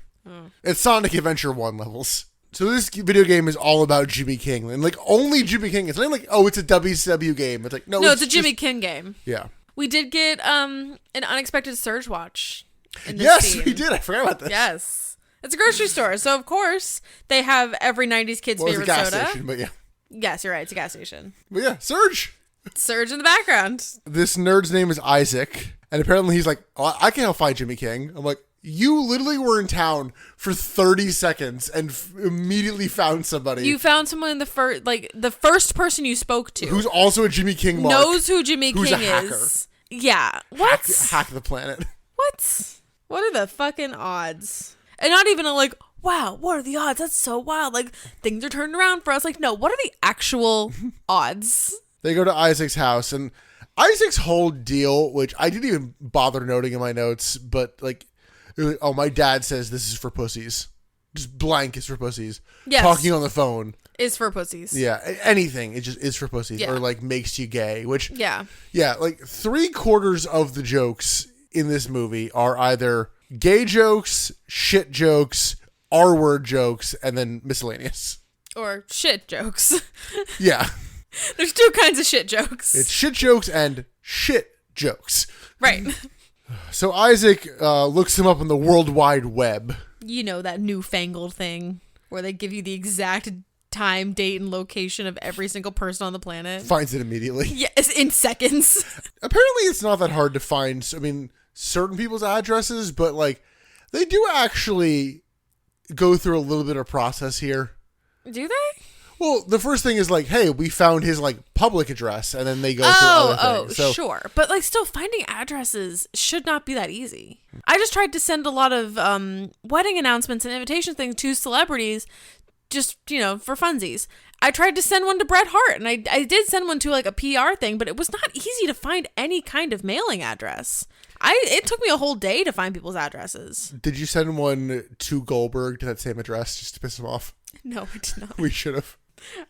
It's Sonic Adventure 1 levels. So this video game is all about Jimmy King. And like only Jimmy King. It's not like, oh, it's a WCW game. It's like, no, It's a Jimmy King game. Yeah. We did get an unexpected surge watch in this Yes, scene. we did. I forgot about this. Yes. It's a grocery store, so of course they have every 90s kid's Well, it's a favorite gas soda. station, but yeah. Yes, you're right. It's a gas station. But yeah, Surge. Surge in the background. This nerd's name is Isaac. And apparently he's like, oh, I can't find Jimmy King. I'm like, you literally were in town for 30 seconds and immediately found somebody. You found someone in the first person you spoke to who's also a Jimmy King mark. knows who Jimmy who's King a hacker. is. Yeah. What? Hack the planet. What? What are the fucking odds? And not even like, wow, what are the odds? That's so wild. Like, things are turning around for us. Like, no, what are the actual odds? They go to Isaac's house, and Isaac's whole deal, which I didn't even bother noting in my notes, but like, oh, my dad says this is for pussies. Just blank is for pussies. Yes. Talking on the phone. Is for pussies. Yeah, anything. It just is for pussies. Yeah. Or like makes you gay, which, Yeah. yeah, like 3/4 of the jokes in this movie are either gay jokes, shit jokes, R-word jokes, and then miscellaneous. Or shit jokes. Yeah. There's two kinds of shit jokes. It's shit jokes and shit jokes. Right. So Isaac looks him up on the World Wide Web. You know, that newfangled thing where they give you the exact time, date, and location of every single person on the planet. Finds it immediately. Yes, in seconds. Apparently it's not that hard to find, I mean, certain people's addresses, but like, they do actually go through a little bit of process here. Do they? Well, the first thing is like, hey, we found his like public address, and then they go through other things. So, sure. But like, still, finding addresses should not be that easy. I just tried to send a lot of wedding announcements and invitation things to celebrities, just for funsies. I tried to send one to Bret Hart, and I did send one to like a PR thing, but it was not easy to find any kind of mailing address. It took me a whole day to find people's addresses. Did you send one to Goldberg to that same address just to piss him off? No, I did not. We should have.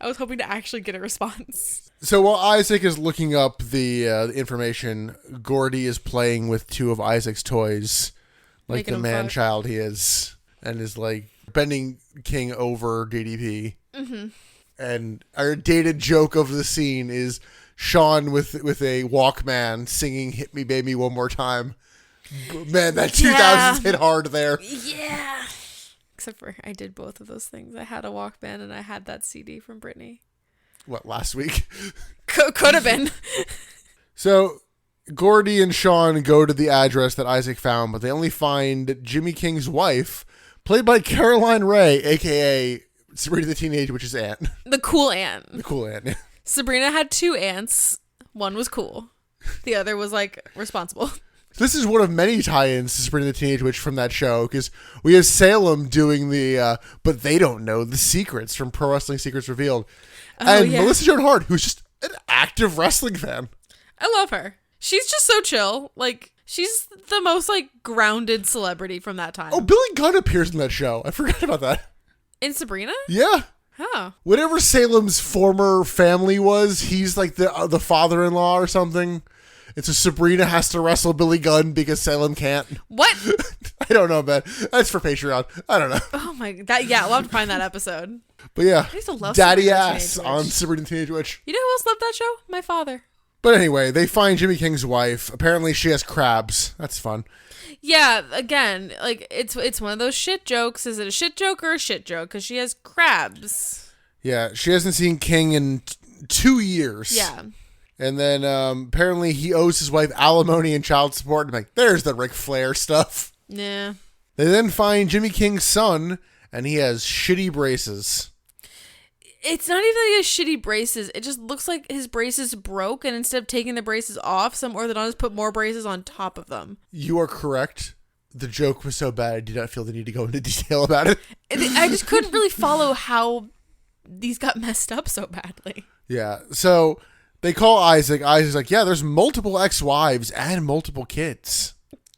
I was hoping to actually get a response. So while Isaac is looking up the information, Gordy is playing with two of Isaac's toys, like Making the him man-child he is, and is like bending King over DDP. Mm-hmm. And our dated joke of the scene is Sean with a Walkman singing "Hit Me, Baby, One More Time." Man, that 2000s hit hard there. Yeah. Except for I did both of those things. I had a Walkman and I had that CD from Britney. What, last week? Could have been. So Gordy and Sean go to the address that Isaac found, but they only find Jimmy King's wife, played by Caroline Ray, a.k.a. Sabrina the Teenage Witch's aunt. The cool aunt. The cool aunt, yeah. Sabrina had two aunts. One was cool. The other was like responsible. This is one of many tie-ins to Sabrina the Teenage Witch from that show, because we have Salem doing the but they don't know the secrets from Pro Wrestling Secrets Revealed. and yeah. Melissa Joan Hart, who's just an active wrestling fan. I love her. She's just so chill. Like, she's the most, like, grounded celebrity from that time. Oh, Billy Gunn appears in that show. I forgot about that. In Sabrina? Yeah. Oh. Whatever Salem's former family was, he's like the father-in-law or something. And so Sabrina has to wrestle Billy Gunn because Salem can't. What? I don't know, man. That's for Patreon. I don't know. Oh my god. Yeah, we'll have to find that episode. But yeah, used to love Daddy Sabrina Ass Teenage on Witch. Sabrina Teenage Witch. You know who else loved that show? My father. But anyway, they find Jimmy King's wife. Apparently she has crabs. That's fun. Yeah, again, like, it's one of those shit jokes. Is it a shit joke or a shit joke? Because she has crabs. Yeah, she hasn't seen King in 2 years. Yeah. And then apparently he owes his wife alimony and child support. And I'm like, there's the Ric Flair stuff. Yeah. They then find Jimmy King's son, and he has shitty braces. It's not even that he has shitty braces. It just looks like his braces broke, and instead of taking the braces off, some orthodontist put more braces on top of them. You are correct. The joke was so bad, I did not feel the need to go into detail about it. I just couldn't really follow how these got messed up so badly. Yeah, so they call Isaac. Isaac's like, yeah, there's multiple ex-wives and multiple kids.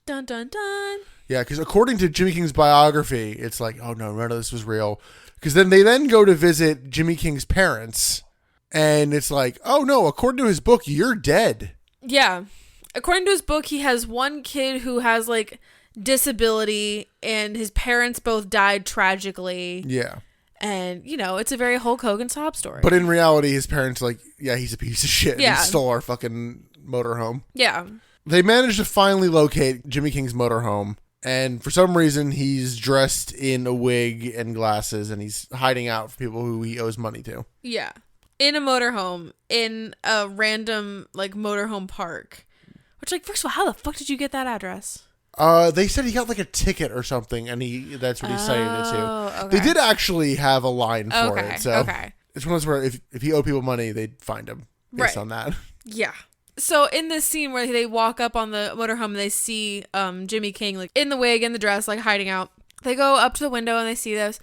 Dun dun dun. Yeah, because according to Jimmy King's biography, it's like, oh no, none of this was real. Because then they go to visit Jimmy King's parents, and it's like, oh no, according to his book, you're dead. Yeah. According to his book, he has one kid who has, like, disability, and his parents both died tragically. Yeah. And, you know, it's a very Hulk Hogan sob story. But in reality, his parents are like, yeah, he's a piece of shit. Yeah. He stole our fucking motorhome. yeah. They managed to finally locate Jimmy King's motorhome. And for some reason, he's dressed in a wig and glasses, and he's hiding out for people who he owes money to. Yeah. In a motorhome, in a random, like, motorhome park. Which, like, first of all, how the fuck did you get that address? They said he got like a ticket or something, and that's what he cited it to. okay. They did actually have a line for Okay, it, so okay. it's one of those where if he owed people money, they'd find him based Right. on that. Yeah. So in this scene where they walk up on the motorhome and they see Jimmy King, like, in the wig and the dress, like, hiding out. They go up to the window and they see this.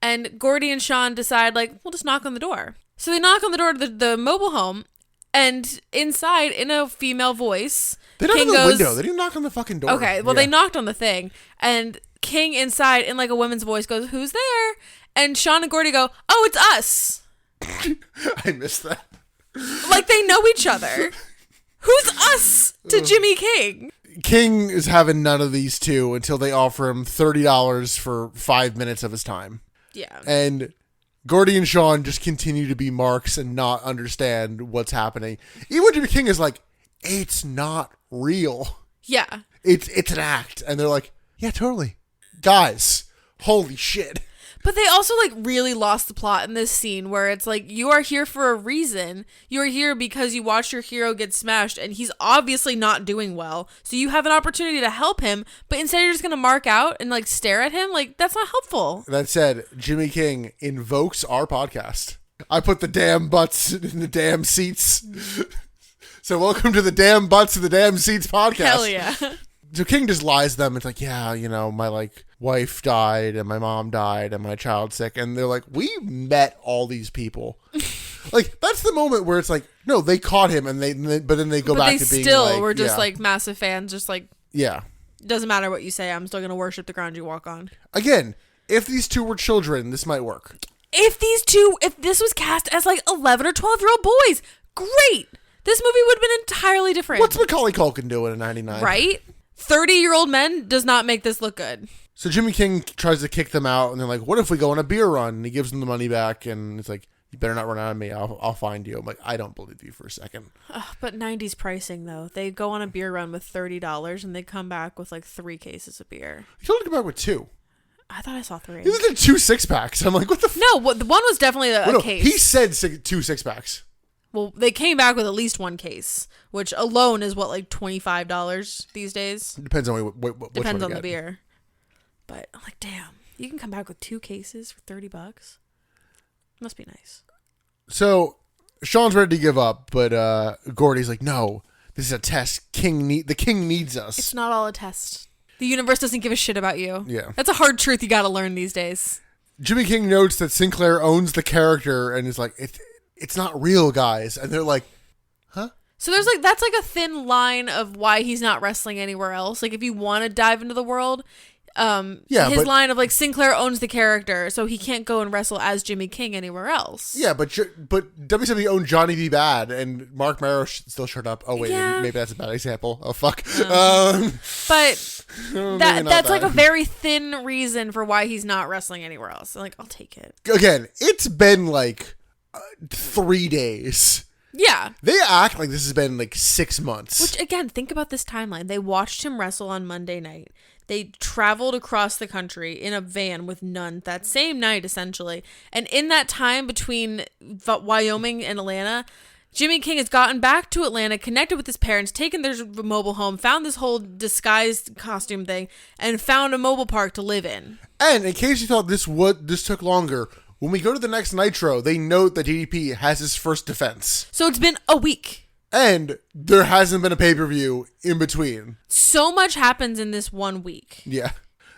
And Gordy and Sean decide, like, we'll just knock on the door. So they knock on the door to the mobile home, and inside, in a female voice, They knocked King on the goes, window. They didn't knock on the fucking door. okay, well, Yeah. they knocked on the thing. And King inside, in, like, a woman's voice, goes, who's there? And Sean and Gordy go, oh, it's us. I missed that. Like, they know each other. Who's us to Jimmy King? King is having none of these two until they offer him $30 for 5 minutes of his time. Yeah. And Gordy and Sean just continue to be marks and not understand what's happening. Even when Jimmy King is like, it's not real. Yeah. It's an act. And they're like, yeah, totally. Guys, holy shit. But they also, like, really lost the plot in this scene where it's like, you are here for a reason. You are here because you watched your hero get smashed and he's obviously not doing well. So you have an opportunity to help him, but instead you're just going to mark out and, like, stare at him. Like, that's not helpful. That said, Jimmy King invokes our podcast. I put the damn butts in the damn seats. So welcome to the damn butts in the damn seats podcast. Hell yeah. So King just lies to them. It's like, yeah, you know, my like wife died and my mom died and my child's sick. And they're like, we met all these people. Like, that's the moment where it's like, no, they caught him but then they go But back they to being still like, were just, yeah, like, massive fans. Just like, yeah. doesn't matter what you say. I'm still going to worship the ground you walk on. Again, if these two were children, this might work. If this was cast as, like, 11 or 12-year-old boys, great. This movie would have been entirely different. What's Macaulay Culkin doing in 99? Right? 30-year-old men does not make this look good. So Jimmy King tries to kick them out, and they're like, what if we go on a beer run? And he gives them the money back, and it's like, you better not run out of me. I'll find you. I'm like, I don't believe you for a second. Ugh, but 90s pricing, though. They go on a beer run with $30, and they come back with, like, 3 cases of beer. He told him to come back with 2. I thought I saw 3. He was at 2 6-packs. I'm like, what the f-? No, the one was definitely a No, case. he said 2 6-packs. Well, they came back with at least 1 case, which alone is, what, like $25 these days? Depends on which one Depends you on the get. beer. But I'm like, damn, you can come back with 2 cases for $30? Must be nice. So Sean's ready to give up, but Gordy's like, no, this is a test. The king needs us. It's not all a test. The universe doesn't give a shit about you. Yeah. That's a hard truth you gotta learn these days. Jimmy King notes that Sinclair owns the character and is like, it's not real, guys. And they're like, So there's like, that's like a thin line of why he's not wrestling anywhere else. Like if you want to dive into the world, his line of like Sinclair owns the character, so he can't go and wrestle as Jimmy King anywhere else. yeah, but WWE owned Johnny B. Bad, and Mark Marrow still showed up. Oh wait, Yeah. maybe that's a bad example. Oh fuck. But Maybe that's not like a that. very thin reason for why he's not wrestling anywhere else. So like, I'll take it. Again, it's been like 3 days. Yeah. They act like this has been like 6 months. Which again, think about this timeline. They watched him wrestle on Monday night. They traveled across the country in a van with none that same night, essentially. And in that time between Wyoming and Atlanta, Jimmy King has gotten back to Atlanta, connected with his parents, taken their mobile home, found this whole disguised costume thing, and found a mobile park to live in. And in case you thought this took longer, when we go to the next Nitro, they note that DDP has his first defense. So it's been a week. And there hasn't been a pay-per-view in between. So much happens in this 1 week. Yeah.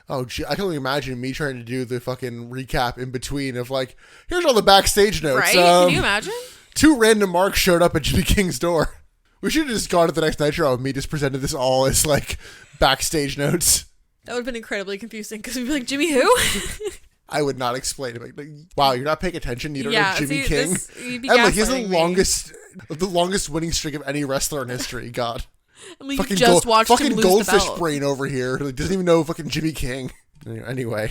Oh, gee, I can only imagine me trying to do the fucking recap in between of like, here's all the backstage notes. Right? Can you imagine? 2 random marks showed up at Jimmy King's door. We should have just gone to the next Nitro and me just presented this all as like backstage notes. That would have been incredibly confusing because we'd be like, Jimmy who? I would not explain it. Like, wow, you're not paying attention. You don't know Jimmy see, King. You'd be And like, he's the gaslighting me. longest winning streak of any wrestler in history. God. I mean, you just watched him fucking lose goldfish the belt. brain over here. Like, doesn't even know fucking Jimmy King. Anyway,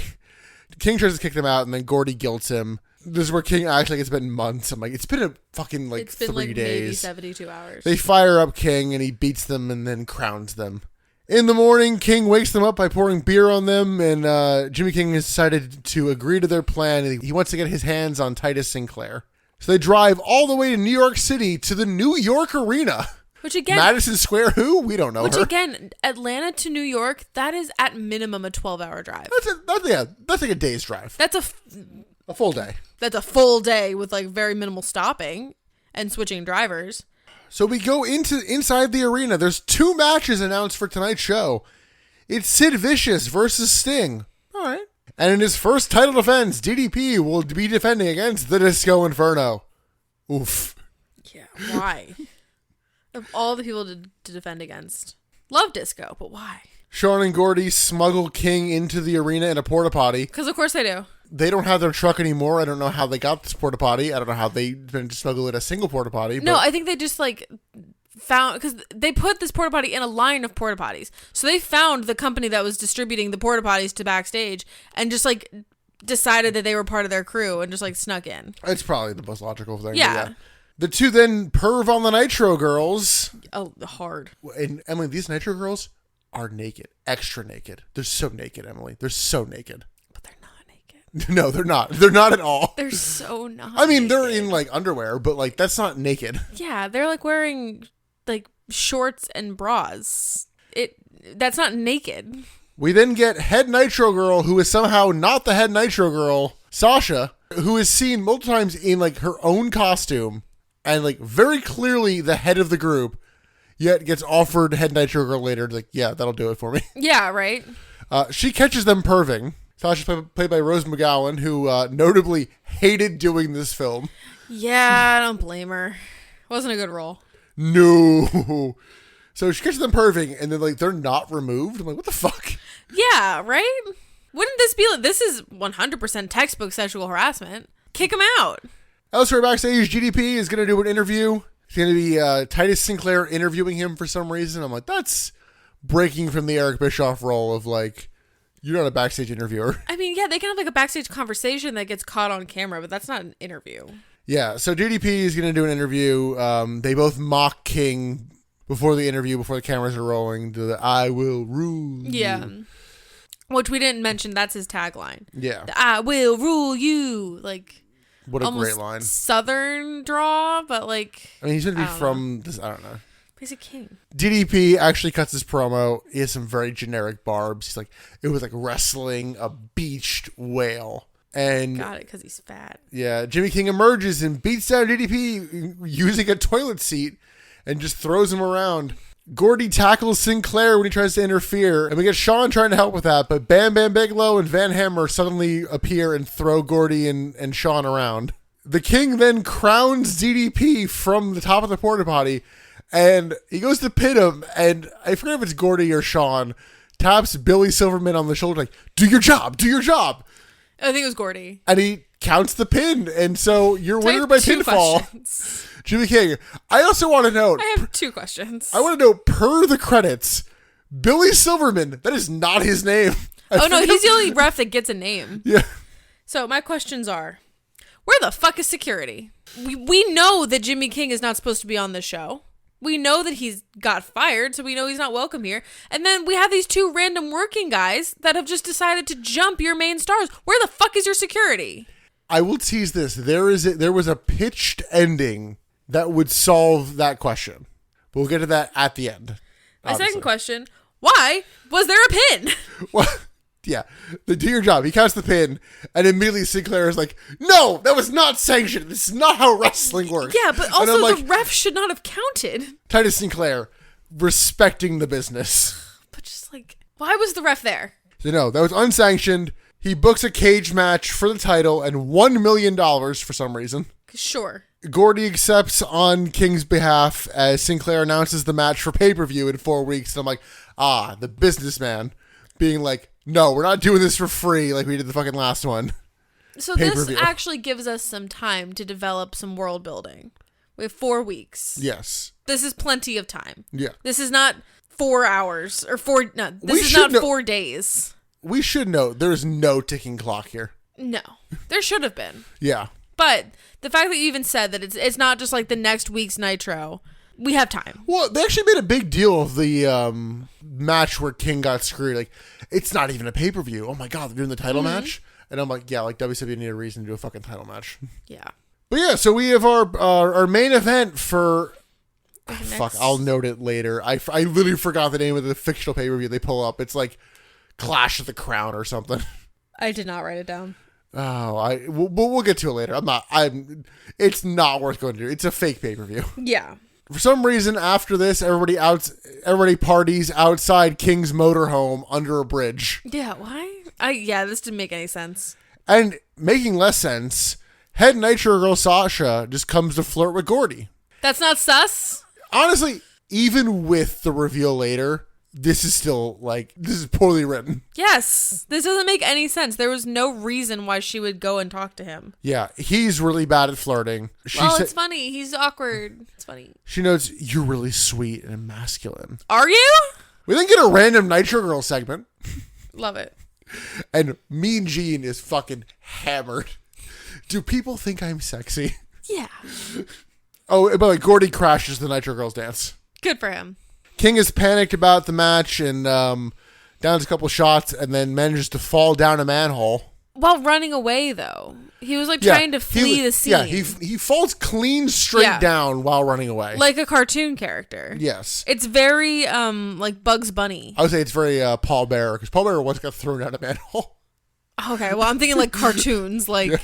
King tries to kick them out, and then Gordy guilts him. This is where King actually like, it's been months. I'm like, it's been a fucking like It's been 3 like maybe days. 72 hours. They fire up King, and he beats them, and then crowns them. In the morning, King wakes them up by pouring beer on them, and Jimmy King has decided to agree to their plan. And he wants to get his hands on Titus Sinclair. So they drive all the way to New York City to the New York Arena. Which again, Madison Square who? We don't know which her. again, Atlanta to New York, that is at minimum a 12-hour drive. That's like a day's drive. That's A full day. that's a full day with like very minimal stopping and switching drivers. So we go inside the arena. There's 2 matches announced for tonight's show. It's Sid Vicious versus Sting. All right. And in his first title defense, DDP will be defending against the Disco Inferno. Oof. Yeah, why? Of all the people to defend against. Love disco, but why? Shawn and Gordy smuggle King into the arena in a porta potty. Because of course they do. They don't have their truck anymore. I don't know how they got this porta potty. I don't know how they managed to smuggle in a single porta potty. No, I think they just like found, because they put this porta potty in a line of porta potties. So they found the company that was distributing the porta potties to backstage and just like decided that they were part of their crew and just like snuck in. It's probably the most logical thing. but Yeah. The 2 then perv on the Nitro girls. Oh, hard. And Emily, these Nitro girls are naked. Extra naked. They're so naked, Emily. They're so naked. But they're not naked. No, they're not. They're not at all. They're so not I mean, they're naked. in like underwear, but like that's not naked. Yeah, they're like wearing like shorts and bras. That's not naked. We then get head Nitro girl, who is somehow not the head Nitro girl, Sasha, who is seen multiple times in like her own costume and like very clearly the head of the group, yet gets offered head Nitro girl later. Like, yeah, that'll do it for me. Yeah, right? She catches them perving. Sasha's played by Rose McGowan, who notably hated doing this film. Yeah, I don't blame her. Wasn't a good role. No. So she catches them perving, and then like they're not removed. I'm like, what the fuck? Yeah, right? Wouldn't this be like, this is 100% textbook sexual harassment. Kick him out. Elsewhere backstage, GDP is going to do an interview. It's going to be Titus Sinclair interviewing him for some reason. I'm like, that's breaking from the Eric Bischoff role of like, you're not a backstage interviewer. I mean, yeah, they can have like a backstage conversation that gets caught on camera, but that's not an interview. Yeah, so GDP is going to do an interview. They both mock King before the interview, before the cameras are rolling, to the I will rule you. Yeah. Which we didn't mention, that's his tagline. Yeah. The I will rule you. Like, What a almost great line. Southern draw, but like, I mean, he's going to be I don't from this, I don't know. he's a king. DDP actually cuts his promo. He has some very generic barbs. He's like, it was like wrestling a beached whale. And Got it, because he's fat. yeah, Jimmy King emerges and beats down DDP using a toilet seat and just throws him around. Gordy tackles Sinclair when he tries to interfere, and we get Shawn trying to help with that, but Bam Bam Bigelow and Van Hammer suddenly appear and throw Gordy and Shawn around. The King then crowns DDP from the top of the porta potty, and he goes to pin him, and I forget if it's Gordy or Sean, taps Billy Silverman on the shoulder like, do your job, do your job. I think it was Gordy. And he counts the pin, and so you're So I winner have by 2 pinfall. questions. Jimmy King. I also want to note, I have 2 questions. I want to know, per the credits, Billy Silverman, that is not his name. Oh no, he's the only ref that gets a name. Yeah. So my questions are, where the fuck is security? We know that Jimmy King is not supposed to be on this show. We know that he's got fired, so we know he's not welcome here. And then we have these 2 random working guys that have just decided to jump your main stars. Where the fuck is your security? I will tease this. There was a pitched ending that would solve that question. We'll get to that at the end. My second question, why was there a pin? Well, yeah, do your job. He counts the pin, and immediately Sinclair is like, no, that was not sanctioned. This is not how wrestling works. Yeah, but And also I'm like, the ref should not have counted. Titus Sinclair, respecting the business. But just like, why was the ref there? So no, that was unsanctioned. He books a cage match for the title and $1 million for some reason. Sure. Gordy accepts on King's behalf as Sinclair announces the match for pay-per-view in 4 weeks. And I'm like, the businessman being like, no, we're not doing this for free like we did the fucking last one. So this Pay-per-view. actually gives us some time to develop some world building. We have 4 weeks. Yes. This is plenty of time. Yeah. This is not 4 hours or 4. No, We this is should not know- 4 days. We should note there's no ticking clock here. No, there should have been. Yeah. But the fact that you even said that it's not just like the next week's Nitro, we have time. Well, they actually made a big deal of the match where King got screwed. Like, it's not even a pay-per-view. Oh my God, they're doing the title match? And I'm like, yeah, like WWE need a reason to do a fucking title match. Yeah. But yeah, so we have our main event for... Next. Fuck, I'll note it later. I literally forgot the name of the fictional pay-per-view they pull up. It's like Clash of the Crown or something. I did not write it down. Oh, we'll get to it later. It's not worth going to do. It's a fake pay-per-view. Yeah. For some reason, after this, everybody parties outside King's motorhome under a bridge. Yeah, why? This didn't make any sense. And making less sense, head Nitro girl Sasha just comes to flirt with Gordy. That's not sus? Honestly, even with the reveal later, this is still, this is poorly written. Yes. This doesn't make any sense. There was no reason why she would go and talk to him. Yeah, he's really bad at flirting. It's funny. He's awkward. It's funny. She notes, you're really sweet and masculine. Are you? We then get a random Nitro girl segment. Love it. And Mean Gene is fucking hammered. Do people think I'm sexy? Yeah. Oh, by the way, Gordy crashes the Nitro Girls dance. Good for him. King is panicked about the match and downs a couple shots and then manages to fall down a manhole. While running away, though. He was trying to flee the scene. Yeah, he falls clean straight down while running away. Like a cartoon character. Yes. It's very, like Bugs Bunny. I would say it's very Paul Bearer, because Paul Bearer once got thrown down a manhole. Okay, well, I'm thinking like cartoons, like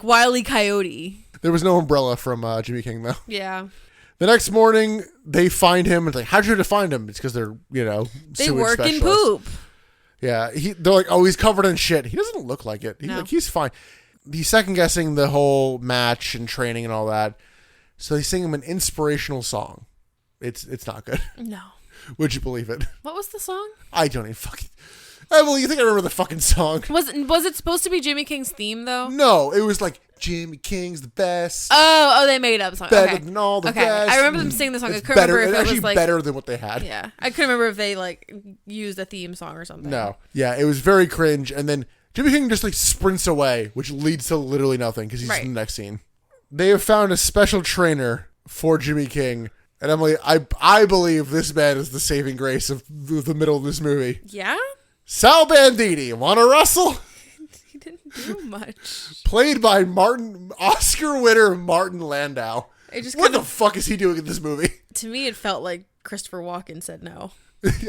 Wile E. Coyote. There was no umbrella from Jimmy King, though. Yeah. The next morning, they find him. It's like, how'd you find him? It's because they're, They sewage work in specialists. poop. Yeah, they're like, oh, he's covered in shit. He doesn't look like it. He's fine. He's second guessing the whole match and training and all that. So they sing him an inspirational song. It's not good. No. Would you believe it? What was the song? I don't even fucking... Emily, you think I remember the fucking song? Was it supposed to be Jimmy King's theme, though? No, it was like, Jimmy King's the best. Oh, they made up a song. Better Okay. than all the okay. rest. I remember them singing the song. I It's couldn't better. remember if It's it was actually like... better than what they had. Yeah. I couldn't remember if they used a theme song or something. No. Yeah, it was very cringe. And then Jimmy King just sprints away, which leads to literally nothing because he's in the next scene. They have found a special trainer for Jimmy King. And Emily, I believe this man is the saving grace of the middle of this movie. Yeah? Sal Banditti, wanna wrestle? He didn't do much. Played by Oscar winner Martin Landau. What the fuck is he doing in this movie? To me, it felt like Christopher Walken said no.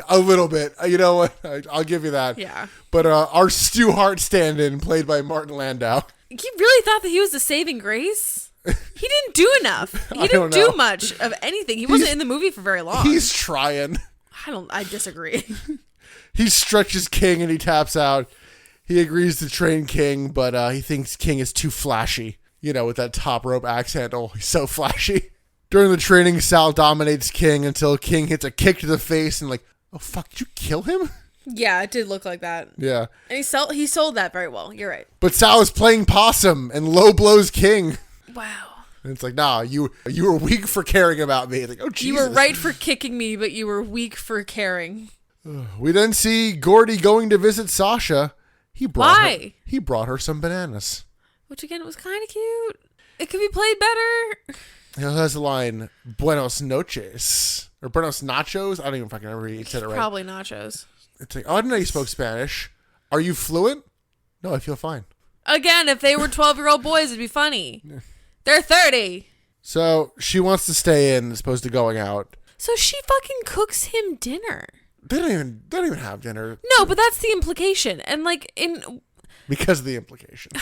A little bit. You know what? I'll give you that. Yeah. But our Stu Hart stand-in, played by Martin Landau. He really thought that he was the saving grace? He didn't do enough. He don't didn't do know. much of anything. He wasn't in the movie for very long. He's trying. I disagree. He stretches King and he taps out. He agrees to train King, but he thinks King is too flashy. you know, with that top rope axe handle. He's so flashy. During the training, Sal dominates King until King hits a kick to the face and like, oh fuck, did you kill him? Yeah, it did look like that. Yeah. And he sold that very well. You're right. But Sal is playing possum and low blows King. Wow. And it's like, nah, you were weak for caring about me. It's like, oh, Jesus. You were right for kicking me, but you were weak for caring. We then see Gordy going to visit Sasha. Why? He brought her some bananas. Which, again, was kind of cute. It could be played better. He also has the line, Buenos noches. Or Buenos nachos. I don't even fucking remember he said it right. Probably nachos. It's like, oh, I didn't know you spoke Spanish. Are you fluent? No, I feel fine. Again, if they were 12-year-old boys, it'd be funny. They're 30. So she wants to stay in as opposed to going out. So she fucking cooks him dinner. They don't even have dinner. No, but that's the implication. And like Because of the implication.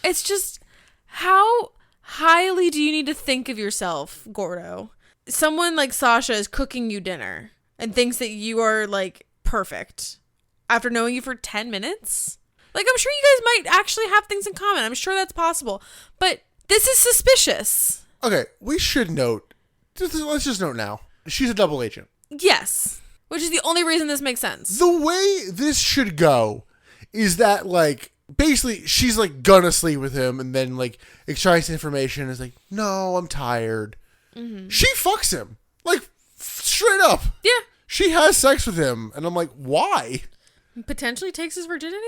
it's just, how highly do you need to think of yourself, Gordo? Someone like Sasha is cooking you dinner and thinks that you are like perfect after knowing you for 10 minutes? Like, I'm sure you guys might actually have things in common. I'm sure that's possible. But this is suspicious. Okay, we should note, let's just note now, she's a double agent. Yes. Which is the only reason this makes sense. The way this should go is that, like, basically she's, like, gonna sleep with him and then, like, extracts information and is like, no, I'm tired. Mm-hmm. She fucks him. Like, straight up. Yeah. She has sex with him. And I'm like, why? Potentially takes his virginity?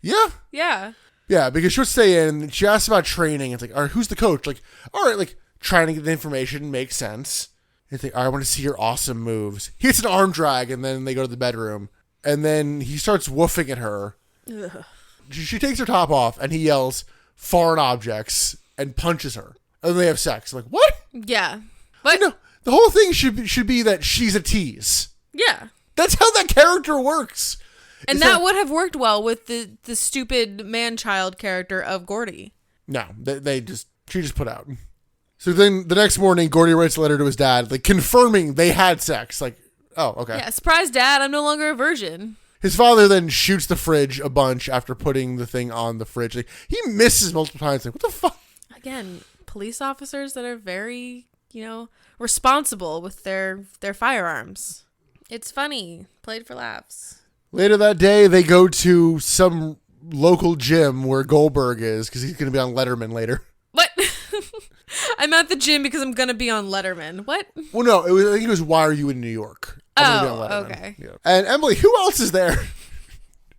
Yeah. Yeah. Yeah, because she'll stay in. She asks about training. It's like, all right, who's the coach? Like, all right, like, trying to get the information makes sense. It's like, all right, I want to see your awesome moves. He hits an arm drag, and then they go to the bedroom. And then he starts woofing at her. Ugh. She takes her top off, and he yells, foreign objects, and punches her. And they have sex. I'm like, what? Yeah. But No, the whole thing should be that she's a tease. yeah. That's how that character works. And It's that not- would have worked well with the stupid man-child character of Gordy. No, she just put out. So then the next morning, Gordy writes a letter to his dad, like confirming they had sex. Like, oh, okay. Yeah, surprise, Dad, I'm no longer a virgin. His father then shoots the fridge a bunch after putting the thing on the fridge. Like, he misses multiple times. Like, what the fuck? Again, police officers that are very, responsible with their firearms. It's funny. Played for laughs. Later that day, they go to some local gym where Goldberg is because he's going to be on Letterman later. What? I'm at the gym because I'm going to be on Letterman. What? Well, no, I think it was Why Are You in New York? I'm gonna be on Letterman. Okay. Yeah. And Emily, who else is there?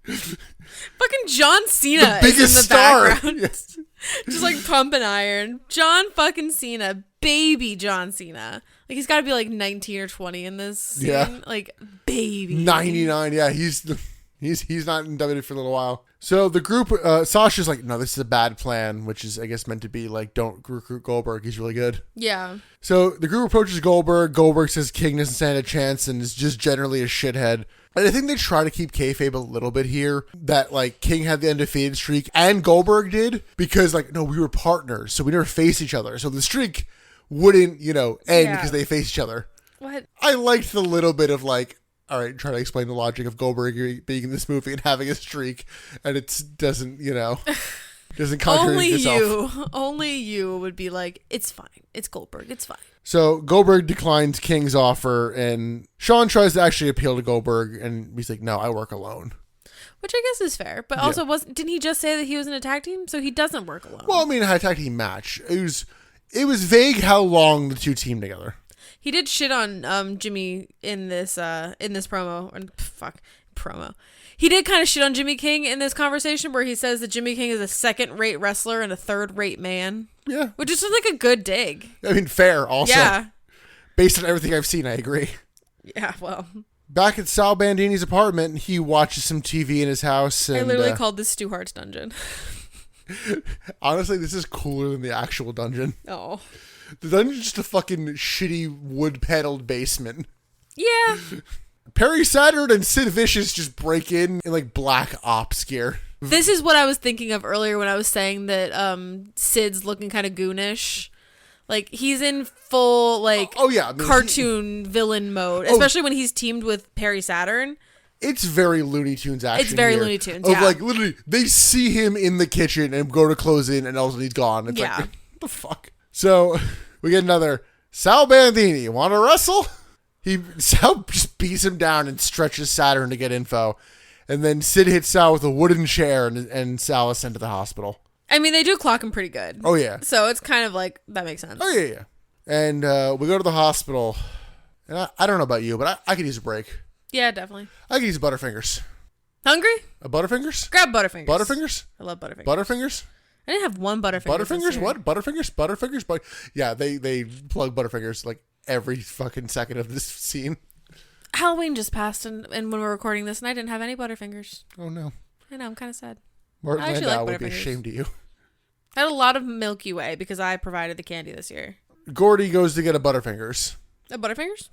Fucking John Cena The biggest is in the star. background. Yes. Just like pumping iron. John fucking Cena. Baby John Cena. Like, he's got to be like 19 or 20 in this scene. Yeah. Like, baby. 99. Yeah, he's not in WWE for a little while. So the group, Sasha's like, no, this is a bad plan, which is, I guess, meant to be like, don't recruit Goldberg. He's really good. Yeah. So the group approaches Goldberg. Goldberg says King doesn't stand a chance and is just generally a shithead. And I think they try to keep kayfabe a little bit here, that like King had the undefeated streak and Goldberg did, because like, no, we were partners, so we never faced each other. So the streak wouldn't, end because they faced each other. What? I liked the little bit of like, all right, try to explain the logic of Goldberg being in this movie and having a streak, and it doesn't, doesn't contradict yourself. Only you would be like, it's fine. It's Goldberg. It's fine. So Goldberg declines King's offer, and Sean tries to actually appeal to Goldberg, and he's like, no, I work alone. Which I guess is fair. But also, didn't he just say that he was in a tag team? So he doesn't work alone. Well, I mean, a tag team match. It was vague how long the two teamed together. He did shit on Jimmy in this promo. Promo. He did kind of shit on Jimmy King in this conversation where he says that Jimmy King is a second-rate wrestler and a third-rate man. Yeah. Which is just like a good dig. I mean, fair also. Yeah. Based on everything I've seen, I agree. Yeah, well. Back at Sal Bandini's apartment, he watches some TV in his house. And, I literally called this Stu Hart's dungeon. Honestly, this is cooler than the actual dungeon. Oh. The dungeon's just a fucking shitty wood-paneled basement. Yeah. Perry Saturn and Sid Vicious just break in like black ops gear. This is what I was thinking of earlier when I was saying that Sid's looking kind of goonish. Like, he's in full, like, cartoon villain mode, especially when he's teamed with Perry Saturn. It's very Looney Tunes action. It's very here. Looney Tunes, Of yeah. like, literally, they see him in the kitchen and go to close in, and all of a sudden he's gone. It's Yeah. like, the fuck? So we get another Sal Bandini. Want to wrestle? Sal just beats him down and stretches Saturn to get info. And then Sid hits Sal with a wooden chair and Sal is sent to the hospital. I mean, they do clock him pretty good. Oh, yeah. So it's kind of like, that makes sense. Oh, yeah. And we go to the hospital. And I don't know about you, but I could use a break. Yeah, definitely. I could use Butterfingers. Hungry? Butterfingers? Grab Butterfingers. Butterfingers? I love Butterfingers. Butterfingers? I didn't have one Butterfingers. Butterfingers? What? Butterfingers? Yeah, they plug Butterfingers like every fucking second of this scene. Halloween just passed, and when we're recording this, and I didn't have any Butterfingers. Oh, no. I know, I'm kind of sad. Martin I actually Landau like would be Butterfingers. ashamed of you. I had a lot of Milky Way because I provided the candy this year. Gordy goes to get a Butterfingers. Butterfingers?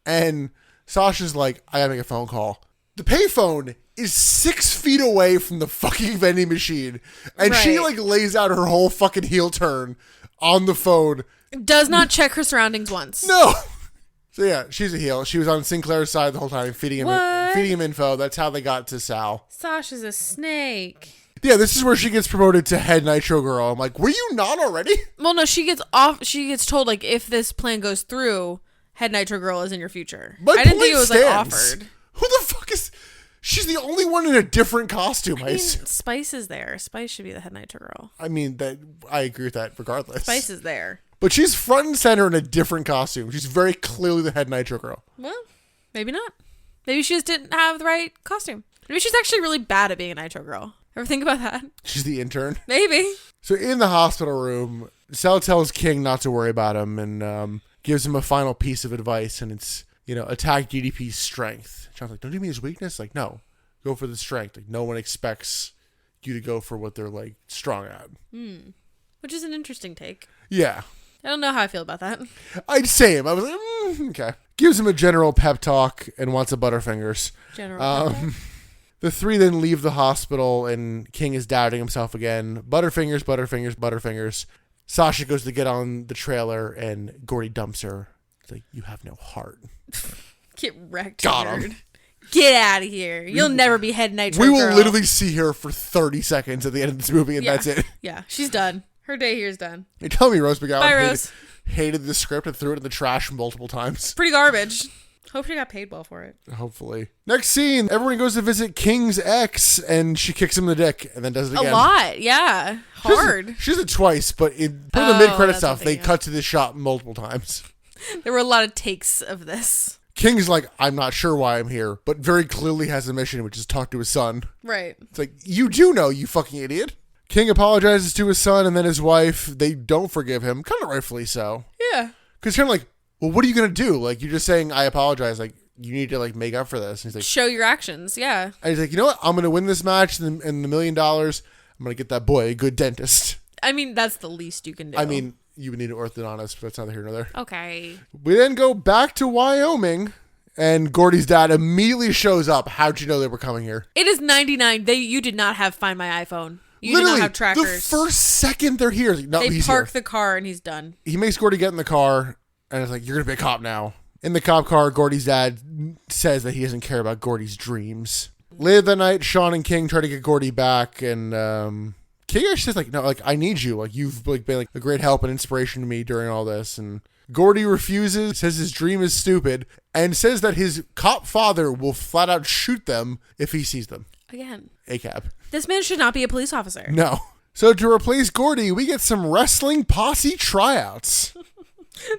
And Sasha's like, I gotta make a phone call. The payphone is 6 feet away from the fucking vending machine. And she Right. like lays out her whole fucking heel turn on the phone. Does not check her surroundings once. No! So yeah, she's a heel. She was on Sinclair's side the whole time, feeding him info. That's how they got to Sal. Sasha's a snake. Yeah, this is where she gets promoted to head Nitro Girl. I'm like, were you not already? Well, no, she gets told, like, if this plan goes through, head Nitro Girl is in your future. My I didn't think it point was, stands. like, offered. Who the fuck is... She's the only one in a different costume, I I mean, assume. Spice is there. Spice should be the head Nitro Girl. I mean, I agree with that regardless. Spice is there. But she's front and center in a different costume. She's very clearly the head Nitro Girl. Well, maybe not. Maybe she just didn't have the right costume. Maybe she's actually really bad at being a Nitro Girl. Ever think about that? She's the intern. Maybe. So in the hospital room, Sal tells King not to worry about him and gives him a final piece of advice. And it's, attack DDP's strength. John's like, don't give me his weakness. Like, no, go for the strength. Like, no one expects you to go for what they're, like, strong at. Which is an interesting take. Yeah. I don't know how I feel about that. I'd say him. I was like, okay. Gives him a general pep talk and wants a Butterfingers. General. The three then leave the hospital, and King is doubting himself again. Butterfingers. Sasha goes to get on the trailer, and Gordy dumps her. It's like, you have no heart. Get wrecked, Got nerd. him. Get out of here. You'll never be head Nitro We Girl. will literally see her for 30 seconds at the end of this movie, and that's it. Yeah, she's done. Her day here is done. You tell me Rose Bye, McGowan Rose. hated the script and threw it in the trash multiple times. Pretty garbage. Hope she got paid well for it. Hopefully. Next scene, everyone goes to visit King's ex, and she kicks him in the dick, and then does it again. A lot, yeah. Hard. She does it twice, but in the mid-credit that's stuff, the they thing, yeah. cut to this shot multiple times. There were a lot of takes of this. King's like, I'm not sure why I'm here, but very clearly has a mission, which is talk to his son. Right. It's like, you do know, you fucking idiot. King apologizes to his son and then his wife. They don't forgive him, kind of rightfully so. Yeah. Because kind of like, well, what are you going to do? Like, you're just saying, I apologize. Like, you need to, like, make up for this. And he's like, Show your actions, yeah. and he's like, you know what? I'm going to win this match and the $1 million. I'm going to get that boy a good dentist. I mean, that's the least you can do. I mean, you would need an orthodontist, but that's neither here nor there. Okay. We then go back to Wyoming, and Gordy's dad immediately shows up. How'd you know they were coming here? It is 99. You did not have Find My iPhone. You Literally, did not have trackers. the first second they're here, no, they he's park here. the car and he's done. He makes Gordy get in the car, and it's like, you're going to be a cop now. In the cop car, Gordy's dad says that he doesn't care about Gordy's dreams. Later that night, Sean and King try to get Gordy back, and King actually says, like, no, like, I need you. Like, you've like been like a great help and inspiration to me during all this. And Gordy refuses, says his dream is stupid, and says that his cop father will flat out shoot them if he sees them. Again. ACAB. This man should not be a police officer. No. So to replace Gordy, we get some wrestling posse tryouts.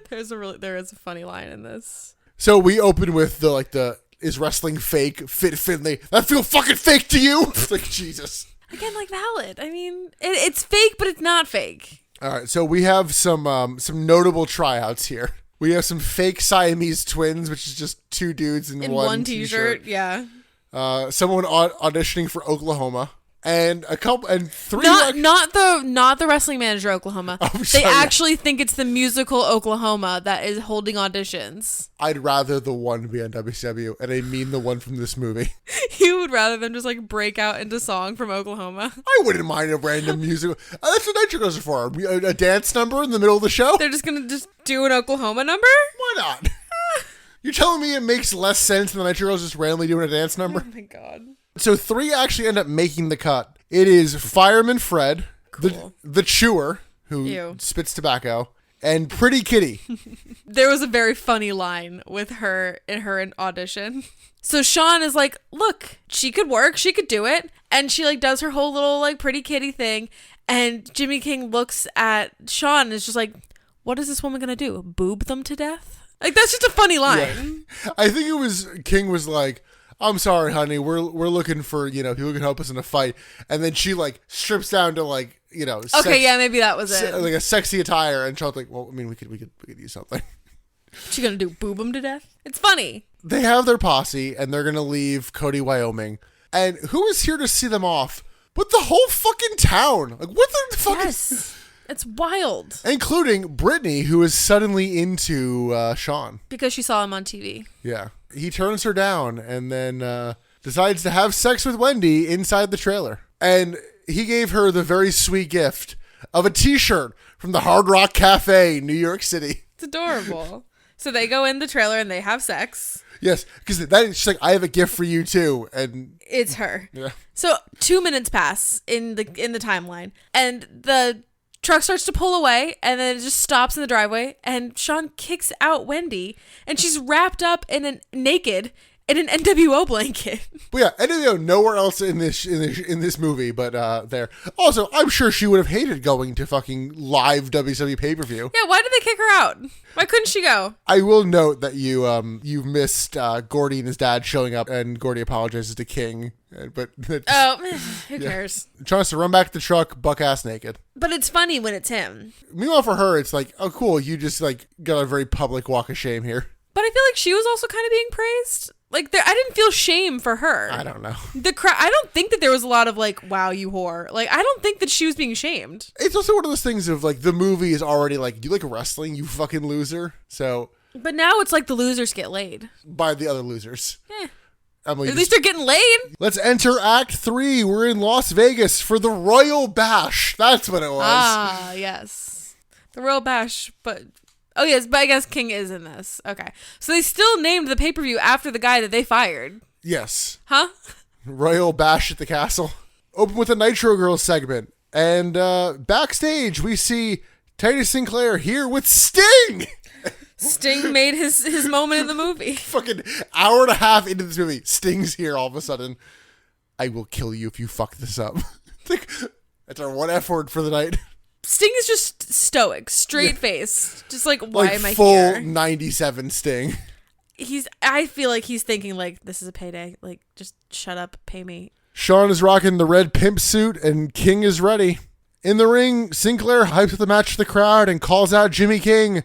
There is a funny line in this. So we open with the is wrestling fake? Fit Finley. That feel fucking fake to you? It's like, Jesus. Again, like valid. I mean, it's fake, but it's not fake. All right, so we have some notable tryouts here. We have some fake Siamese twins, which is just two dudes in one t-shirt. Yeah. Someone auditioning for Oklahoma, and three. Not the wrestling manager Oklahoma. Oh, They sorry, yeah. actually think it's the musical Oklahoma that is holding auditions. I'd rather the one be on WCW, and I mean the one from this movie. You would rather them just like break out into song from Oklahoma. I wouldn't mind a random musical. That's what Nitro Girls are for. A dance number in the middle of the show. They're just gonna do an Oklahoma number? Why not? You're telling me it makes less sense than the Nitro Girls just randomly doing a dance number? Oh my god. So three actually end up making the cut. It is Fireman Fred, Cool. the Chewer, who Ew. spits tobacco, and Pretty Kitty. There was a very funny line with her in her audition. So Sean is like, look, she could work, she could do it. And she like does her whole little like Pretty Kitty thing. And Jimmy King looks at Sean and is just like, what is this woman going to do? Boob them to death? Like, that's just a funny line. Yeah. I think it was King was like, I'm sorry, honey, we're looking for, people who can help us in a fight. And then she like strips down to like, Okay, yeah, maybe that was it. like a sexy attire. And Sean's like, well, I mean, we could use something. She gonna do boob them to death? It's funny. They have their posse and they're going to leave Cody, Wyoming. And who is here to see them off? But the whole fucking town. Like, what the fuck Yes. It's wild. Including Brittany, who is suddenly into Sean. Because she saw him on TV. Yeah. He turns her down and then decides to have sex with Wendy inside the trailer. And he gave her the very sweet gift of a t-shirt from the Hard Rock Cafe in New York City. It's adorable. So they go in the trailer and they have sex. Yes, because she's like, I have a gift for you too. And It's her. yeah. So 2 minutes pass in the timeline, and the truck starts to pull away, and then it just stops in the driveway, and Sean kicks out Wendy, and she's wrapped up naked in an NWO blanket. But yeah, NWO nowhere else in this movie, but there. Also, I'm sure she would have hated going to fucking live WWE pay-per-view. Yeah, why did they kick her out? Why couldn't she go? I will note that you missed Gordy and his dad showing up, and Gordy apologizes to King, but Who cares? trying to run back to the truck, buck ass naked. But it's funny when it's him. Meanwhile, for her, it's like, oh, cool, you just like got a very public walk of shame here. But I feel like she was also kind of being praised. Like, I didn't feel shame for her. I don't know. I don't think that there was a lot of like, wow, you whore. Like, I don't think that she was being shamed. It's also one of those things of like the movie is already like, do you like wrestling, you fucking loser? So But now it's like the losers get laid. by the other losers. Eh. Emily, At least they're getting laid. let's enter Act 3. We're in Las Vegas for the Royal Bash. That's what it was. Ah, yes. The Royal Bash, but... Oh, yes, but I guess King is in this. Okay. So they still named the pay-per-view after the guy that they fired. Yes. Huh? Royal Bash at the Castle. Open with a Nitro Girls segment. And backstage, we see Titus Sinclair here with Sting. Sting made his moment in the movie. Fucking hour and a half into this movie, Sting's here all of a sudden. I will kill you if you fuck this up. It's like, that's our one F word for the night. Sting is just stoic, straight face. Just like, why Like am I full here? 97 Sting. I feel like he's thinking like, this is a payday. Like, just shut up, pay me. Sean is rocking the red pimp suit and King is ready. In the ring, Sinclair hypes up the match for the crowd and calls out Jimmy King.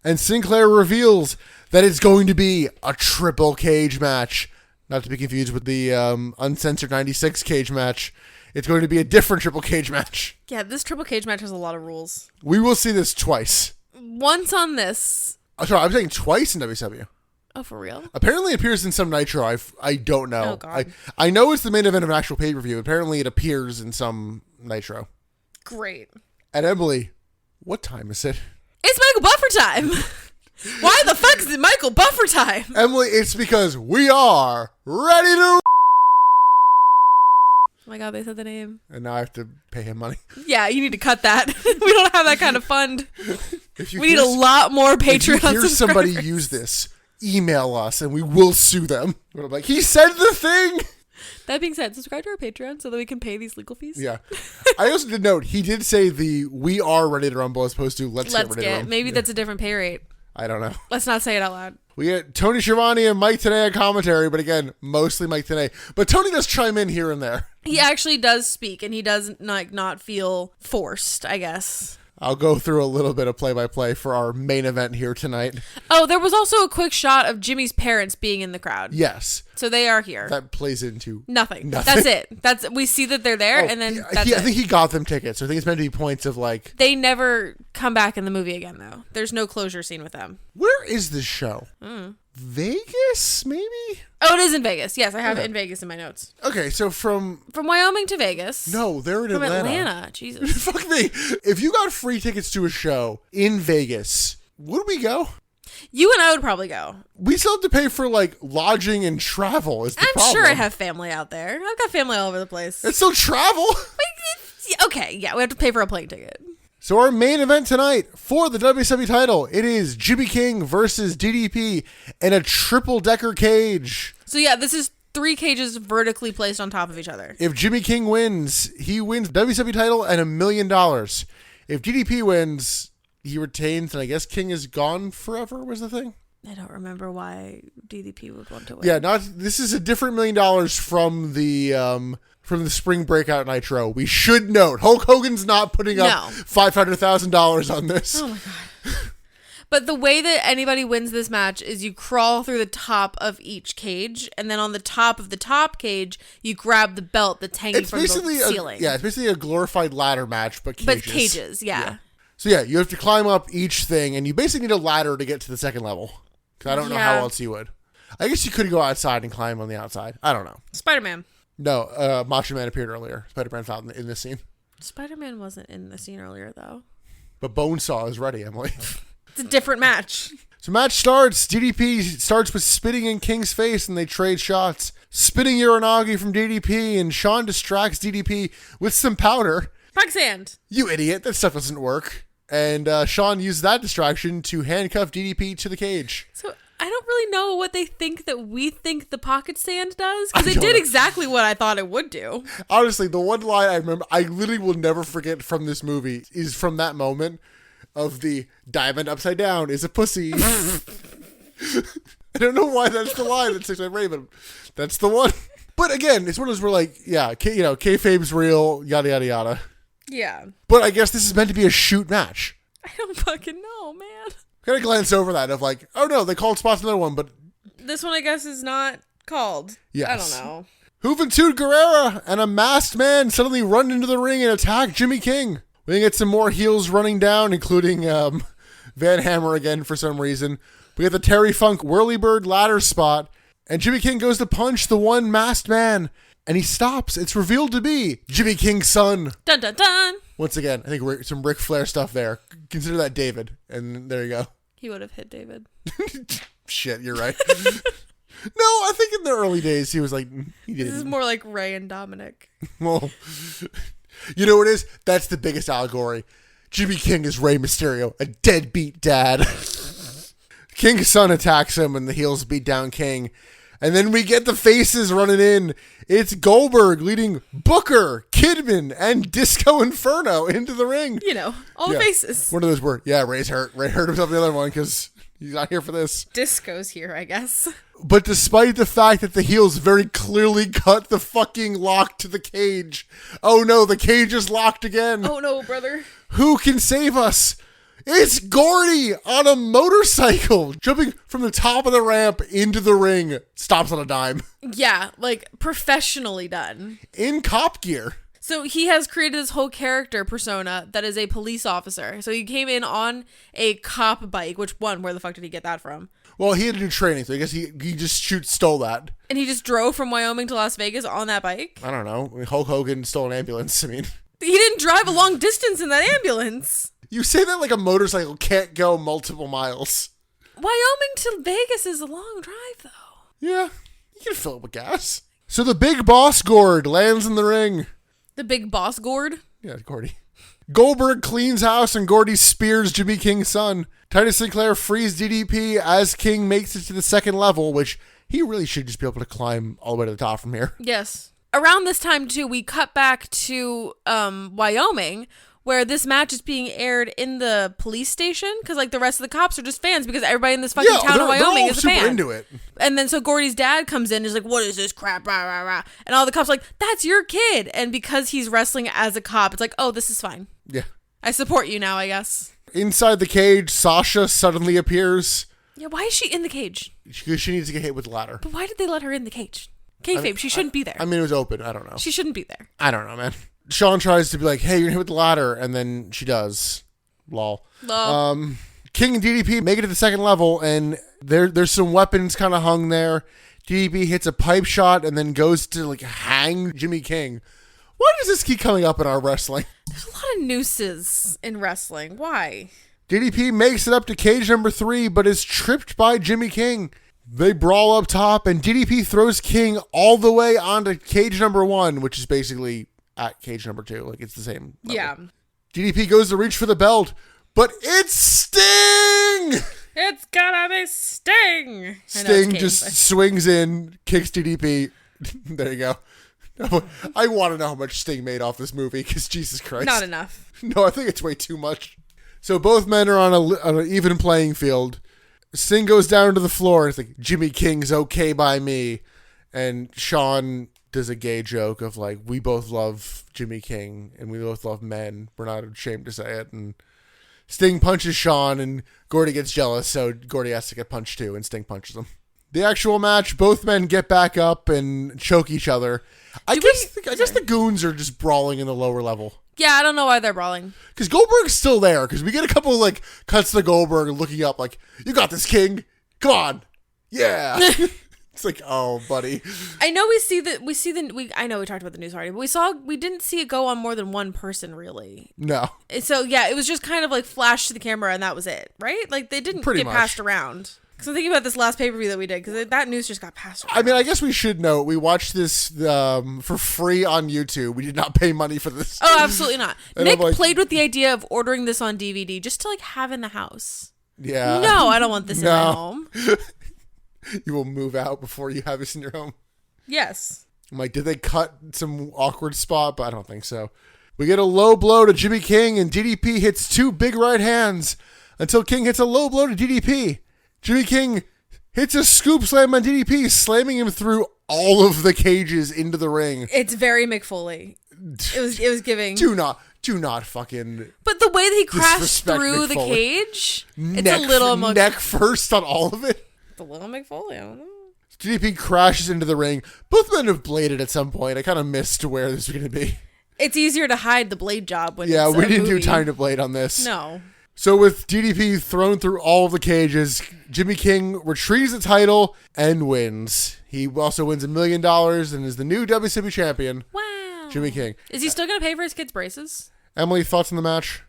And Sinclair reveals that it's going to be a triple cage match. Not to be confused with the uncensored 96 cage match. It's going to be a different triple cage match. Yeah, this triple cage match has a lot of rules. We will see this twice. Once on this. Oh, sorry, I'm saying twice in WCW. Oh, for real? Apparently it appears in some Nitro. I don't know. Oh, God. I know it's the main event of an actual pay-per-view. Apparently it appears in some Nitro. Great. And Emily, what time is it? It's Michael Buffer time. Why the fuck is it Michael Buffer time? Emily, it's because we are ready to... Oh my god, they said the name. And now I have to pay him money. Yeah, you need to cut that. We don't have that kind of fund. If you We need hear- a lot more If you Patreon hear somebody subscribers. use this, email us and we will sue them. But I'm like, he said the thing. That being said, subscribe to our Patreon so that we can pay these legal fees. Yeah. I also did note, he did say the we are ready to rumble as opposed to let's get ready to rumble. Maybe that's a different pay rate. I don't know. Let's not say it out loud. We get Tony Schiavone and Mike Tenay on commentary, but again, mostly Mike Tenay. But Tony does chime in here and there. He actually does speak, and he does not feel forced, I guess. I'll go through a little bit of play-by-play for our main event here tonight. Oh, there was also a quick shot of Jimmy's parents being in the crowd. Yes. So they are here. That plays into... Nothing. Nothing. That's it. We see that they're there, and then that's I it. think he got them tickets, so I think it's meant to be points of like... They never come back in the movie again, though. There's no closure scene with them. Where is this show? Vegas, maybe? Oh, it is in Vegas. Yes, I have it in Vegas in my notes. Okay, so from... From Wyoming to Vegas. No, they're in From Atlanta. Atlanta. Jesus. Fuck me. If you got free tickets to a show in Vegas, would we go? You and I would probably go. We still have to pay for like lodging and travel is the problem. I'm sure I have family out there. I've got family all over the place. It's still travel. Okay, yeah, we have to pay for a plane ticket. So our main event tonight for the WCW title, it is Jimmy King versus DDP in a triple-decker cage. So yeah, this is 3 cages vertically placed on top of each other. If Jimmy King wins, he wins WCW title and $1 million. If DDP wins, he retains, and I guess King is gone forever, was the thing? I don't remember why DDP would want to win. Yeah, this is a different $1 million from the spring breakout Nitro. We should note, Hulk Hogan's not putting up $500,000 on this. Oh my God. But the way that anybody wins this match is you crawl through the top of each cage, and then on the top of the top cage, you grab the belt that's hanging from the ceiling. It's basically a glorified ladder match, but cages. But cages, yeah. So yeah, you have to climb up each thing, and you basically need a ladder to get to the second level. Because I don't know how else you would. I guess you could go outside and climb on the outside. I don't know. Spider-Man. No, Macho Man appeared earlier. Spider-Man's not in this scene. Spider-Man wasn't in the scene earlier, though. But Bonesaw is ready, Emily. It's a different match. So match starts. DDP starts with spitting in King's face, and they trade shots. Spitting Uranagi from DDP, and Sean distracts DDP with some powder. Sand. You idiot. That stuff doesn't work. And Sean used that distraction to handcuff DDP to the cage. So I don't really know what they think that we think the pocket sand does, because it don't did know. exactly what I thought it would do. Honestly, the one line I remember, I literally will never forget from this movie, is from that moment of the diamond upside down is a pussy. I don't know why that's the line that sticks in my brain, but that's the one. But again, it's one of those where like, yeah, kayfabe's real, yada, yada, yada. Yeah. But I guess this is meant to be a shoot match. I don't fucking know, man. Kind of glance over that of like, oh no, they called spots another one, but This one, I guess, is not called. Yes. I don't know. Juventud Guerrera and a masked man suddenly run into the ring and attack Jimmy King. We get some more heels running down, including Van Hammer again for some reason. We get the Terry Funk Whirlybird ladder spot, and Jimmy King goes to punch the one masked man, and he stops. It's revealed to be Jimmy King's son. Dun dun dun. Once again, I think some Ric Flair stuff there. Consider that David, and there you go. He would have hit David. Shit, you're right. No, I think in the early days he was like, he This is didn't. more like Ray and Dominic. Well, you know what it is? That's the biggest allegory. Jimmy King is Rey Mysterio, a deadbeat dad. King's son attacks him and the heels beat down King. And then we get the faces running in. It's Goldberg leading Booker, Kidman, and Disco Inferno into the ring. You know, all the faces. One of those were, yeah, Ray's hurt. Ray hurt himself the other one because he's not here for this. Disco's here, I guess. But despite the fact that the heels very clearly cut the fucking lock to the cage. Oh no, the cage is locked again. Oh no, brother. Who can save us? It's Gordy on a motorcycle, jumping from the top of the ramp into the ring. Stops on a dime. Yeah, like professionally done. In cop gear. So he has created this whole character persona that is a police officer. So he came in on a cop bike, which one, where the fuck did he get that from? Well, he had to do training, so I guess he just stole that. And he just drove from Wyoming to Las Vegas on that bike? I don't know. I mean, Hulk Hogan stole an ambulance. I mean, He didn't drive a long distance in that ambulance. you say that like a motorcycle can't go multiple miles. Wyoming to Vegas is a long drive, though. Yeah, you can fill it with gas. So the big boss Gord lands in the ring. The big boss Gord? Yeah, Gordy. Goldberg cleans house and Gordy spears Jimmy King's son. Titus Sinclair frees DDP as King makes it to the second level, which he really should just be able to climb all the way to the top from here. Yes. Around this time, too, we cut back to Wyoming, where this match is being aired in the police station, because like the rest of the cops are just fans, because everybody in this fucking town of Wyoming is a fan. Super into it. And then so Gordy's dad comes in and is like, what is this crap, rah, rah, rah. And all the cops are like, that's your kid. And because he's wrestling as a cop, it's like, oh, this is fine. Yeah. I support you now, I guess. Inside the cage, Sasha suddenly appears. Yeah, why is she in the cage? Because she needs to get hit with the ladder. But why did they let her in the cage? Kayfabe, she shouldn't be there. I mean, it was open. I don't know. She shouldn't be there. I don't know, man. Sean tries to be like, hey, you're hit with the ladder, and then she does. Lol. King and DDP make it to the second level, and there's some weapons kind of hung there. DDP hits a pipe shot and then goes to like hang Jimmy King. Why does this keep coming up in our wrestling? There's a lot of nooses in wrestling. Why? DDP makes it up to cage number 3, but is tripped by Jimmy King. They brawl up top, and DDP throws King all the way onto cage number 1, which is basically at cage number 2. Like, it's the same level. Yeah. DDP goes to reach for the belt, but it's Sting! It's gonna be Sting! Sting just swings in, kicks DDP. There you go. I want to know how much Sting made off this movie, because Jesus Christ. Not enough. No, I think it's way too much. So both men are on an even playing field. Sting goes down to the floor. It's like, Jimmy King's okay by me. And Sean does a gay joke of like, we both love Jimmy King and we both love men. We're not ashamed to say it. And Sting punches Sean and Gordy gets jealous. So Gordy has to get punched too and Sting punches him. The actual match, both men get back up and choke each other. I guess the goons are just brawling in the lower level. Yeah, I don't know why they're brawling. Because Goldberg's still there. Because we get a couple of like cuts to Goldberg looking up like, you got this, King. Come on. Yeah. It's like, oh, buddy. I know I know we talked about the news already, but we didn't see it go on more than one person really. No. So yeah, it was just kind of like flash to the camera and that was it, right? Like they didn't Pretty get much. Passed around. Because I'm thinking about this last pay-per-view that we did, because that news just got passed around. I mean, I guess we should note, we watched this for free on YouTube. We did not pay money for this. Oh, absolutely not. And Nick I'm like, played with the idea of ordering this on DVD just to like have in the house. Yeah. No, I don't want this in my home. You will move out before you have this in your home. Yes. I'm like, did they cut some awkward spot? But I don't think so. We get a low blow to Jimmy King, and DDP hits 2 big right hands until King hits a low blow to DDP. Jimmy King hits a scoop slam on DDP, slamming him through all of the cages into the ring. It's very Mick Foley. It was giving. Do not fucking. But the way that he crashed disrespect through Mick the Foley. cage, it's a little emotional. Neck first on all of it. It's a little Mick Foley. I don't know. DDP crashes into the ring. Both men have bladed at some point. I kind of missed where this was going to be. It's easier to hide the blade job when Yeah, it's we a didn't movie. do time to blade on this. No. So with DDP thrown through all of the cages, Jimmy King retrieves the title and wins. He also wins $1 million and is the new WCW champion. Wow. Jimmy King. Is he still going to pay for his kids' braces? Emily, thoughts on the match?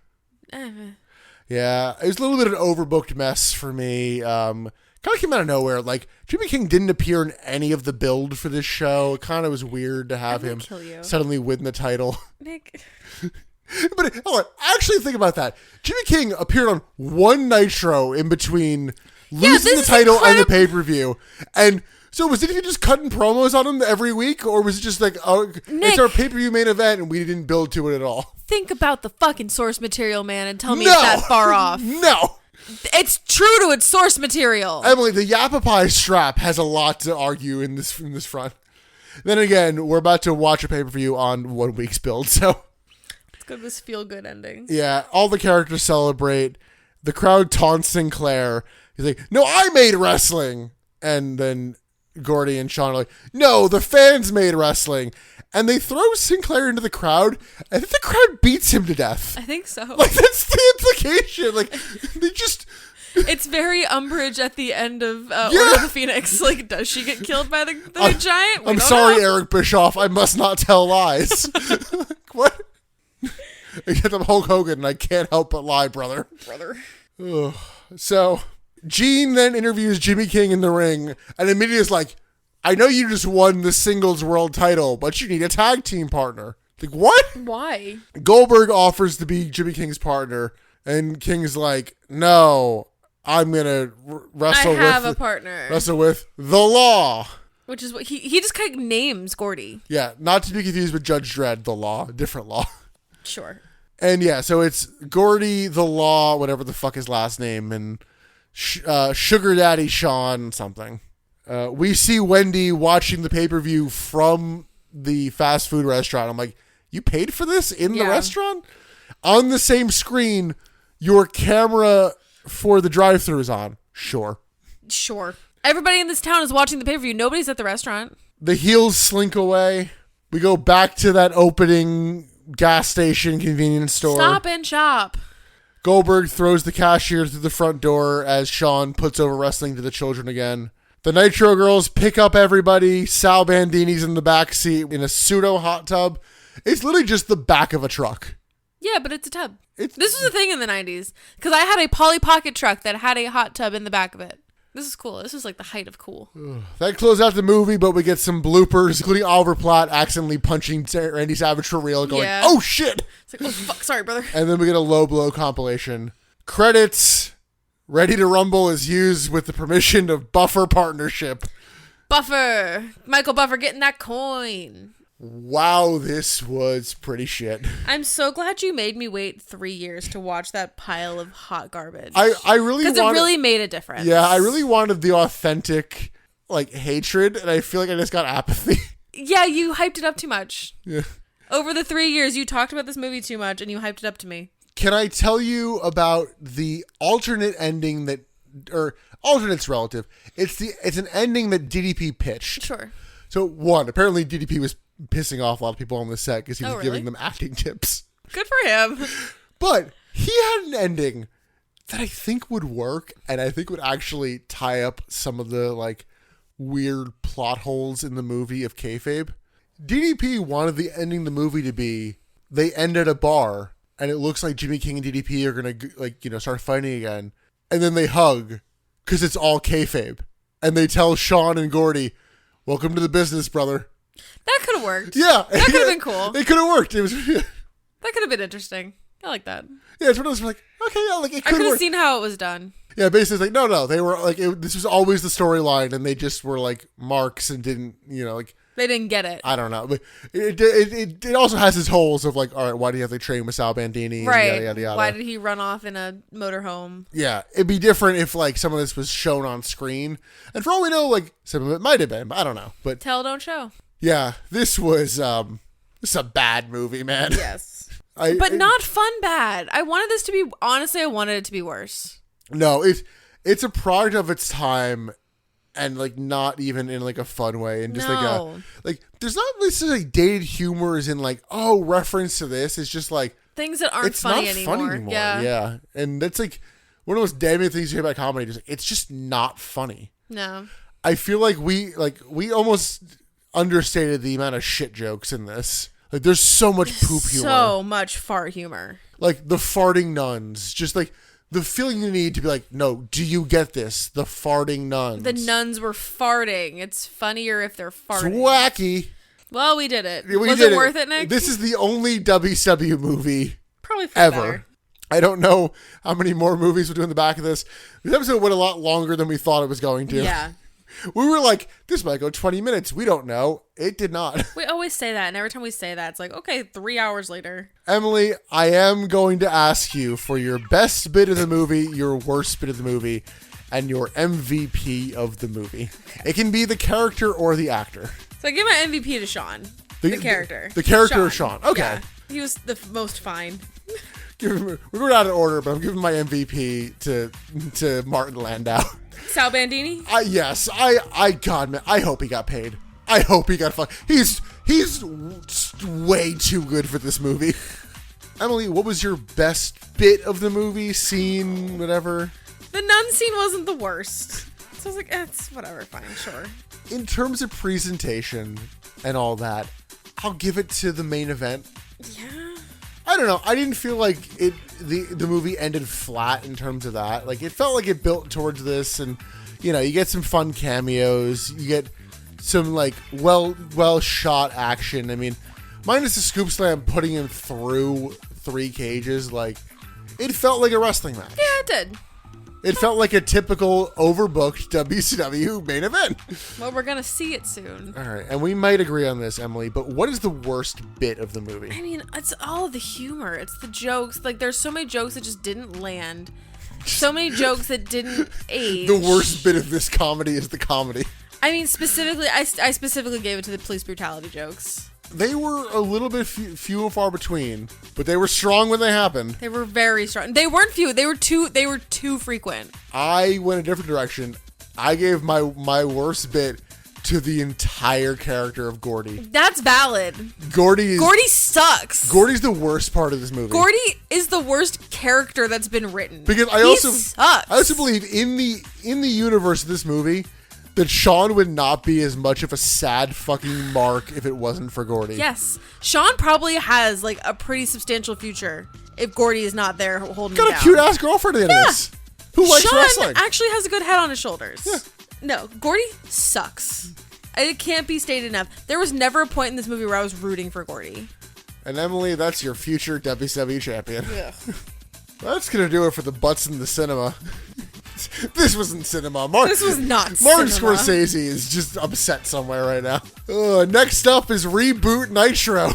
Yeah, it was a little bit of an overbooked mess for me. Kind of came out of nowhere. Like, Jimmy King didn't appear in any of the build for this show. It kind of was weird to have him suddenly win the title. Nick. But hold on, actually think about that. Jimmy King appeared on one Nitro in between losing the title and the pay-per-view. And so was DDP just cutting promos on him every week? Or was it just like, oh, it's our pay-per-view main event and we didn't build to it at all? Think about the fucking source material, man, and tell me it's that far off. No. It's true to its source material. Emily, the Yappapi strap has a lot to argue in this front. Then again, we're about to watch a pay-per-view on 1 week's build, so... Good, this feel-good ending. Yeah, all the characters celebrate. The crowd taunts Sinclair. He's like, no, I made wrestling. And then Gordy and Sean are like, no, the fans made wrestling. And they throw Sinclair into the crowd. I think the crowd beats him to death. I think so. Like, that's the implication. Like, they just... It's very Umbridge at the end of Order of the Phoenix. Like, does she get killed by the giant? I'm sorry, Eric Bischoff. I must not tell lies. What? Except I'm Hulk Hogan, and I can't help but lie, brother. Ugh. So, Gene then interviews Jimmy King in the ring, and immediately is like, I know you just won the singles world title, but you need a tag team partner. Like, what? Why? Goldberg offers to be Jimmy King's partner, and King's like, no, I'm going to wrestle with the Law. Which is what he just kind of names Gordy. Yeah, not to be confused with Judge Dredd, the Law, different Law. Sure. And yeah, so it's Gordy, the Law, whatever the fuck his last name, and Sugar Daddy Sean something. We see Wendy watching the pay-per-view from the fast food restaurant. I'm like, you paid for this in the restaurant? On the same screen, your camera for the drive-thru is on. Sure. Everybody in this town is watching the pay-per-view. Nobody's at the restaurant. The heels slink away. We go back to that opening gas station convenience store. Stop and shop. Goldberg throws the cashier through the front door as Sean puts over wrestling to the children again. The Nitro Girls pick up everybody. Sal Bandini's in the back seat in a pseudo hot tub. It's literally just the back of a truck. Yeah, but it's a tub. This was a thing in the 90s. Because I had a Polly Pocket truck that had a hot tub in the back of it. This is cool. This is like the height of cool. That closed out the movie, but we get some bloopers, including Oliver Platt accidentally punching Randy Savage for real, going, Yeah. "Oh shit!" It's like, oh fuck, sorry, brother. And then we get a low blow compilation. Credits. Ready to Rumble is used with the permission of Buffer Partnership. Buffer, Michael Buffer, getting that coin. Wow, this was pretty shit. I'm so glad you made me wait 3 years to watch that pile of hot garbage. I really because it wanted, really made a difference. Yeah, I really wanted the authentic, like, hatred, and I feel like I just got apathy. Yeah, you hyped it up too much. Yeah. Over the 3 years, you talked about this movie too much, and you hyped it up to me. Can I tell you about the alternate ending that, or alternate's relative? It's an ending that DDP pitched. Sure. So one, apparently DDP was pissing off a lot of people on the set because he was Oh, really? giving them acting tips. Good for him. But he had an ending that I think would work, and I think would actually tie up some of the like weird plot holes in the movie of kayfabe. DDP wanted the ending of the movie to be they end at a bar, and it looks like Jimmy King and DDP are gonna start fighting again, and then they hug because it's all kayfabe, and they tell Sean and Gordy, "Welcome to the business, brother." That could have worked. Yeah, That could have been cool. It could have worked. It was. That could have been interesting. I like that. Yeah, it's one of those like, okay, yeah, like it I could could have work. seen how it was done. Yeah, basically, it's like, no, they were like, this was always the storyline, and they just were like marks and didn't, like, They didn't get it. I don't know. But it also has its holes of like, all right, why do you have to train with Sal Bandini? And Right. yada, yada, yada. Why did he run off in a motorhome? Yeah, it'd be different if like some of this was shown on screen, and for all we know, like some of it might have been, but I don't know. But Tell, don't show. yeah, this was this is a bad movie, man. Yes. But not fun bad. I wanted this to be, honestly, I wanted it to be worse. No, it's a product of its time, and like not even in like a fun way, and just No. like there's not necessarily dated humor as in like, oh, reference to this. It's just like Things that aren't it's funny not anymore. funny anymore. Yeah. Yeah, and that's like one of the most damning things you hear about comedy. Just like, it's just not funny. No. I feel like we almost understated the amount of shit jokes in this. Like there's so much poop humor. So much fart humor. Like the farting nuns, just like the feeling you need to be like, no, do you get this? The farting nuns. The nuns were farting. It's funnier if they're It's farting. wacky. Well, we did it. We Was did it worth it, Nick? This is the only WCW movie Probably for ever. better. I don't know how many more movies we'll do in the back of this. This episode went a lot longer than we thought it was going to. Yeah. We were like, this might go 20 minutes. We don't know. It did not. We always say that, and every time we say that, it's like, okay, 3 hours later. Emily, I am going to ask you for your best bit of the movie, your worst bit of the movie, and your MVP of the movie. It can be the character or the actor. So I give my MVP to Sean. The character. The character of Sean. Okay. Yeah. He was the most fine. We're going out of order, but I'm giving my MVP to Martin Landau. Sal Bandini? Yes, God, man, I hope he got paid. I hope he got fucked. He's way too good for this movie. Emily, what was your best bit of the movie, scene, whatever? The nun scene wasn't the worst. So I was like, it's whatever, fine, sure. In terms of presentation and all that, I'll give it to the main event. Yeah. I don't know. I didn't feel like the movie ended flat in terms of that. Like, it felt like it built towards this, and you get some fun cameos. You get some like well shot action. I mean, minus the scoop slam putting him through 3 cages, like it felt like a wrestling match. Yeah, it did. It felt like a typical overbooked WCW main event. Well, we're going to see it soon. All right, and we might agree on this, Emily, but what is the worst bit of the movie? I mean, it's all the humor. It's the jokes. Like, there's so many jokes that just didn't land. So many jokes that didn't age. The worst bit of this comedy is the comedy. I mean, specifically, I specifically gave it to the police brutality jokes. They were a little bit few and far between, but they were strong when they happened. They were very strong. They weren't few. They were too frequent. I went a different direction. I gave my worst bit to the entire character of Gordy. That's valid. Gordy sucks. Gordy's the worst part of this movie. Gordy is the worst character that's been written. Because he sucks. I also believe in the universe of this movie that Sean would not be as much of a sad fucking mark if it wasn't for Gordy. Yes. Sean probably has like a pretty substantial future if Gordy is not there holding him Got down. a cute ass girlfriend at the end of this. Who likes Sean wrestling? actually has a good head on his shoulders. No, Gordy sucks. It can't be stated enough. There was never a point in this movie where I was rooting for Gordy. And Emily, that's your future WWE champion. That's going to do it for the Butts in the Cinema. This wasn't cinema. This was not Martin cinema. Scorsese is just upset somewhere right now. Next up is Reboot Nitro.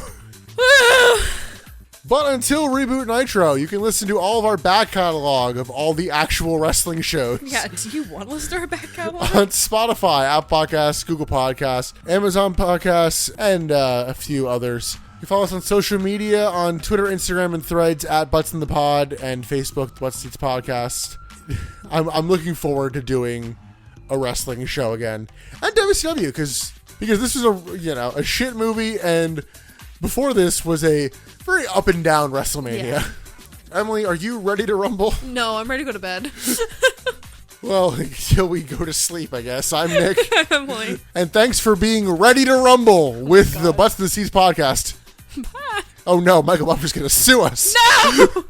But until Reboot Nitro, you can listen to all of our back catalog of all the actual wrestling shows. Yeah, do you want to listen to our back catalog? On Spotify, Apple Podcasts, Google Podcasts, Amazon Podcasts, and a few others. You follow us on social media on Twitter, Instagram, and Threads at Butts in the Pod and Facebook, Butts Seats Podcast. I'm looking forward to doing a wrestling show again, and WCW because this was a shit movie, and before this was a very up and down WrestleMania. Yeah. Emily, are you ready to rumble? No, I'm ready to go to bed. Well, until we go to sleep, I guess. I'm Nick, Emily. and thanks for being ready to rumble with the Butts in the Seats podcast. Bye. Oh no, Michael Buffer's gonna sue us. No!